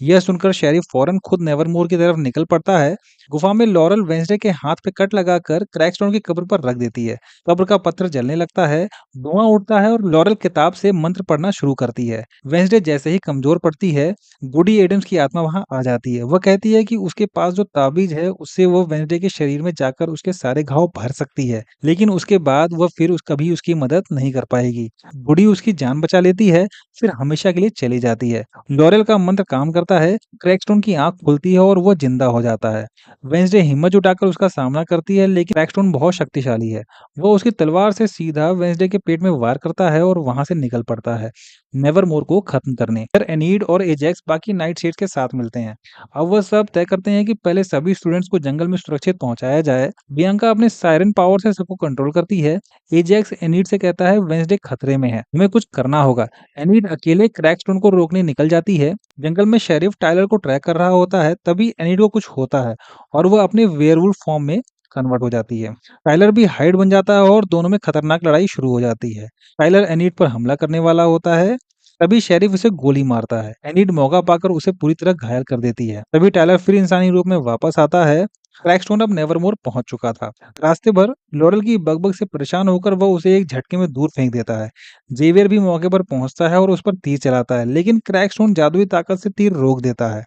यह सुनकर शेरिफ फौरन खुद नेवरमोर की तरफ निकल पड़ता है। गुफा में लॉरेल वेंसडे के हाथ पे कट लगाकर क्रैकस्टोन की कब्र पर रख देती है। कब्र का पत्थर जलने लगता है, धुआं उठता है और लॉरेल किताब से मंत्र पढ़ना शुरू करती है। वेंसडे जैसे ही कमजोर पड़ती है, गुडी एडम्स की आत्मा वहां आ जाती है। वह कहती है कि उसके पास जो ताबीज है उससे वो वेंसडे के शरीर में जाकर उसके सारे घाव भर सकती है, लेकिन उसके बाद वह फिर कभी उसकी मदद नहीं कर पाएगी। गुडी उसकी जान बचा लेती है, फिर हमेशा के लिए चली जाती है। लॉरेल का मंत्र काम करता है, क्रैकस्टोन की आंख खुलती है और वो जिंदा हो जाता है। वेंसडे हिम्मत जुटाकर उसका सामना करती है, लेकिन क्रैकस्टोन बहुत शक्तिशाली है। वो उसकी तलवार से सीधा वेंसडे के पेट में वार करता है और वहां से निकल पड़ता है, नेवरमोर को खत्म करने। फिर एनीड और एजेक्स बाकी नाइट शेड्स के साथ मिलते हैं। अब वह सब तय करते हैं कि पहले सभी स्टूडेंट्स को जंगल में सुरक्षित पहुंचाया जाए। बियांका अपने सायरन पावर से सबको कंट्रोल करती है। एजेक्स एनीड से कहता है, वेंसडे खतरे में है, हमें कुछ करना होगा। एनीड अकेले क्रैकस्टोन को रोकने निकल जाती है। जंगल में शेरिफ टाइलर को ट्रैक कर रहा होता है, तभी एनीड को कुछ होता है और वह अपने वेयरवुल्फ फॉर्म में कन्वर्ट हो जाती है। टाइलर भी हाइड बन जाता है और दोनों में खतरनाक लड़ाई शुरू हो जाती है। टाइलर एनीड पर हमला करने वाला होता है, तभी शेरिफ उसे गोली मारता है। एनीड मौका पाकर उसे पूरी तरह घायल कर देती है। तभी टाइलर फिर इंसानी रूप में वापस आता है। क्रैकस्टोन अब नेवरमोर पहुंच चुका था। रास्ते भर लॉरेल की बकबक से परेशान होकर वह उसे एक झटके में दूर फेंक देता है। जेवियर भी मौके पर पहुंचता है और उस पर तीर चलाता है, लेकिन क्रैकस्टोन जादुई ताकत से तीर रोक देता है।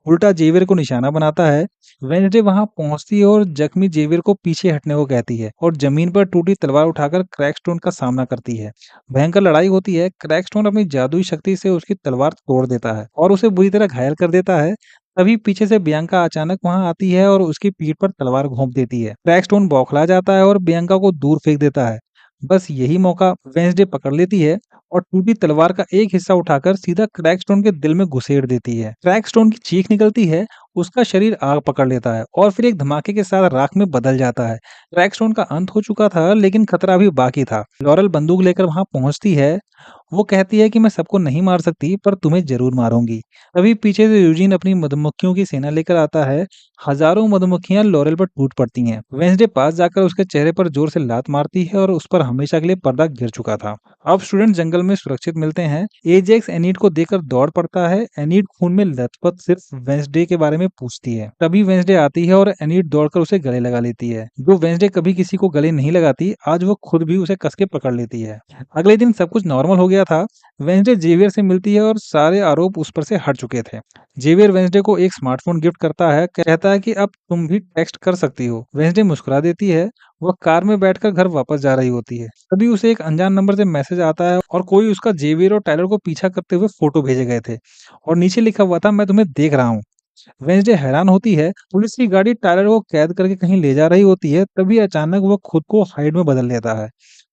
उल्टा जेवियर को निशाना बनाता है। वेंसडे वहां पहुंचती है और जख्मी जेवियर को पीछे हटने को कहती है और जमीन पर टूटी तलवार उठाकर क्रैकस्टोन का सामना करती है। भयंकर लड़ाई होती है। क्रैकस्टोन अपनी जादुई शक्ति से उसकी तलवार तोड़ देता है और उसे बुरी तरह घायल कर देता है। तभी पीछे से बियांका अचानक वहां आती है और उसकी पीठ पर तलवार घोंप देती है। क्रैकस्टोन बौखला जाता है और बियांका को दूर फेंक देता है। बस यही मौका वेंसडे पकड़ लेती है और टूटी तलवार का एक हिस्सा उठाकर सीधा क्रैकस्टोन के दिल में घुसेड़ देती है। क्रैकस्टोन की चीख निकलती है, उसका शरीर आग पकड़ लेता है और फिर एक धमाके के साथ राख में बदल जाता है। क्रैकस्टोन का अंत हो चुका था, लेकिन खतरा अभी बाकी था। लॉरेल बंदूक लेकर वहां पहुंचती है। वो कहती है कि मैं सबको नहीं मार सकती, पर तुम्हें जरूर मारूंगी। तभी पीछे से यूजीन अपनी मधुमक्खियों की सेना लेकर आता है। हजारों मधुमक्खियां लॉरेल पर टूट पड़ती हैं। वेंसडे पास जाकर उसके चेहरे पर जोर से लात मारती है और उस पर हमेशा के लिए पर्दा गिर चुका था। अब स्टूडेंट जंगल में सुरक्षित मिलते हैं। एजेक्स एनीड को देखकर दौड़ पड़ता है। एनीड खून में लथपथ सिर्फ वेंसडे के बारे में पूछती है। तभी वेंसडे आती है और एनीड दौड़कर उसे गले लगा लेती है। जो वेंसडे कभी किसी को गले नहीं लगाती, आज वो खुद भी उसे कस के पकड़ लेती है। अगले दिन सब कुछ नॉर्मल हो गया था। वेंसडे जेवियर से मिलती है और सारे आरोप उस पर से हट चुके थे। जेवियर वेंसडे को एक स्मार्टफोन गिफ्ट करता है, कहता है कि अब तुम भी टेक्स्ट कर सकती हो। वेंसडे मुस्कुरा देती है। वह कार में बैठकर घर वापस जा रही होती है। तभी उसे एक अनजान नंबर से मैसेज आता है और कोई उसका जेवियर और टाइलर को पीछा करते हुए फोटो भेजे गए थे और नीचे लिखा हुआ था, मैं तुम्हें देख रहा हूँ। वेंसडे हैरान होती है। पुलिस की गाड़ी टायलर को कैद करके कहीं ले जा रही होती है। तभी अचानक वो खुद को हाइड में बदल लेता है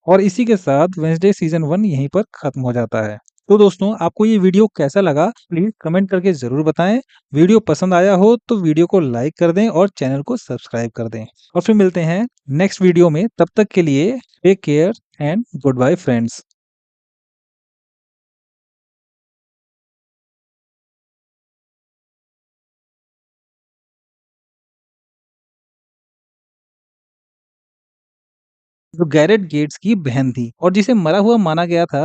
और इसी के साथ वेंसडे सीजन 1 यहीं पर खत्म हो जाता है। तो दोस्तों, आपको ये वीडियो कैसा लगा प्लीज कमेंट करके जरूर बताएं। वीडियो पसंद आया हो तो वीडियो को लाइक कर दें और चैनल को सब्सक्राइब कर दें। और फिर मिलते हैं नेक्स्ट वीडियो में। तब तक के लिए take care and goodbye friends. जो गैरेट गेट्स की बहन थी और जिसे मरा हुआ माना गया था।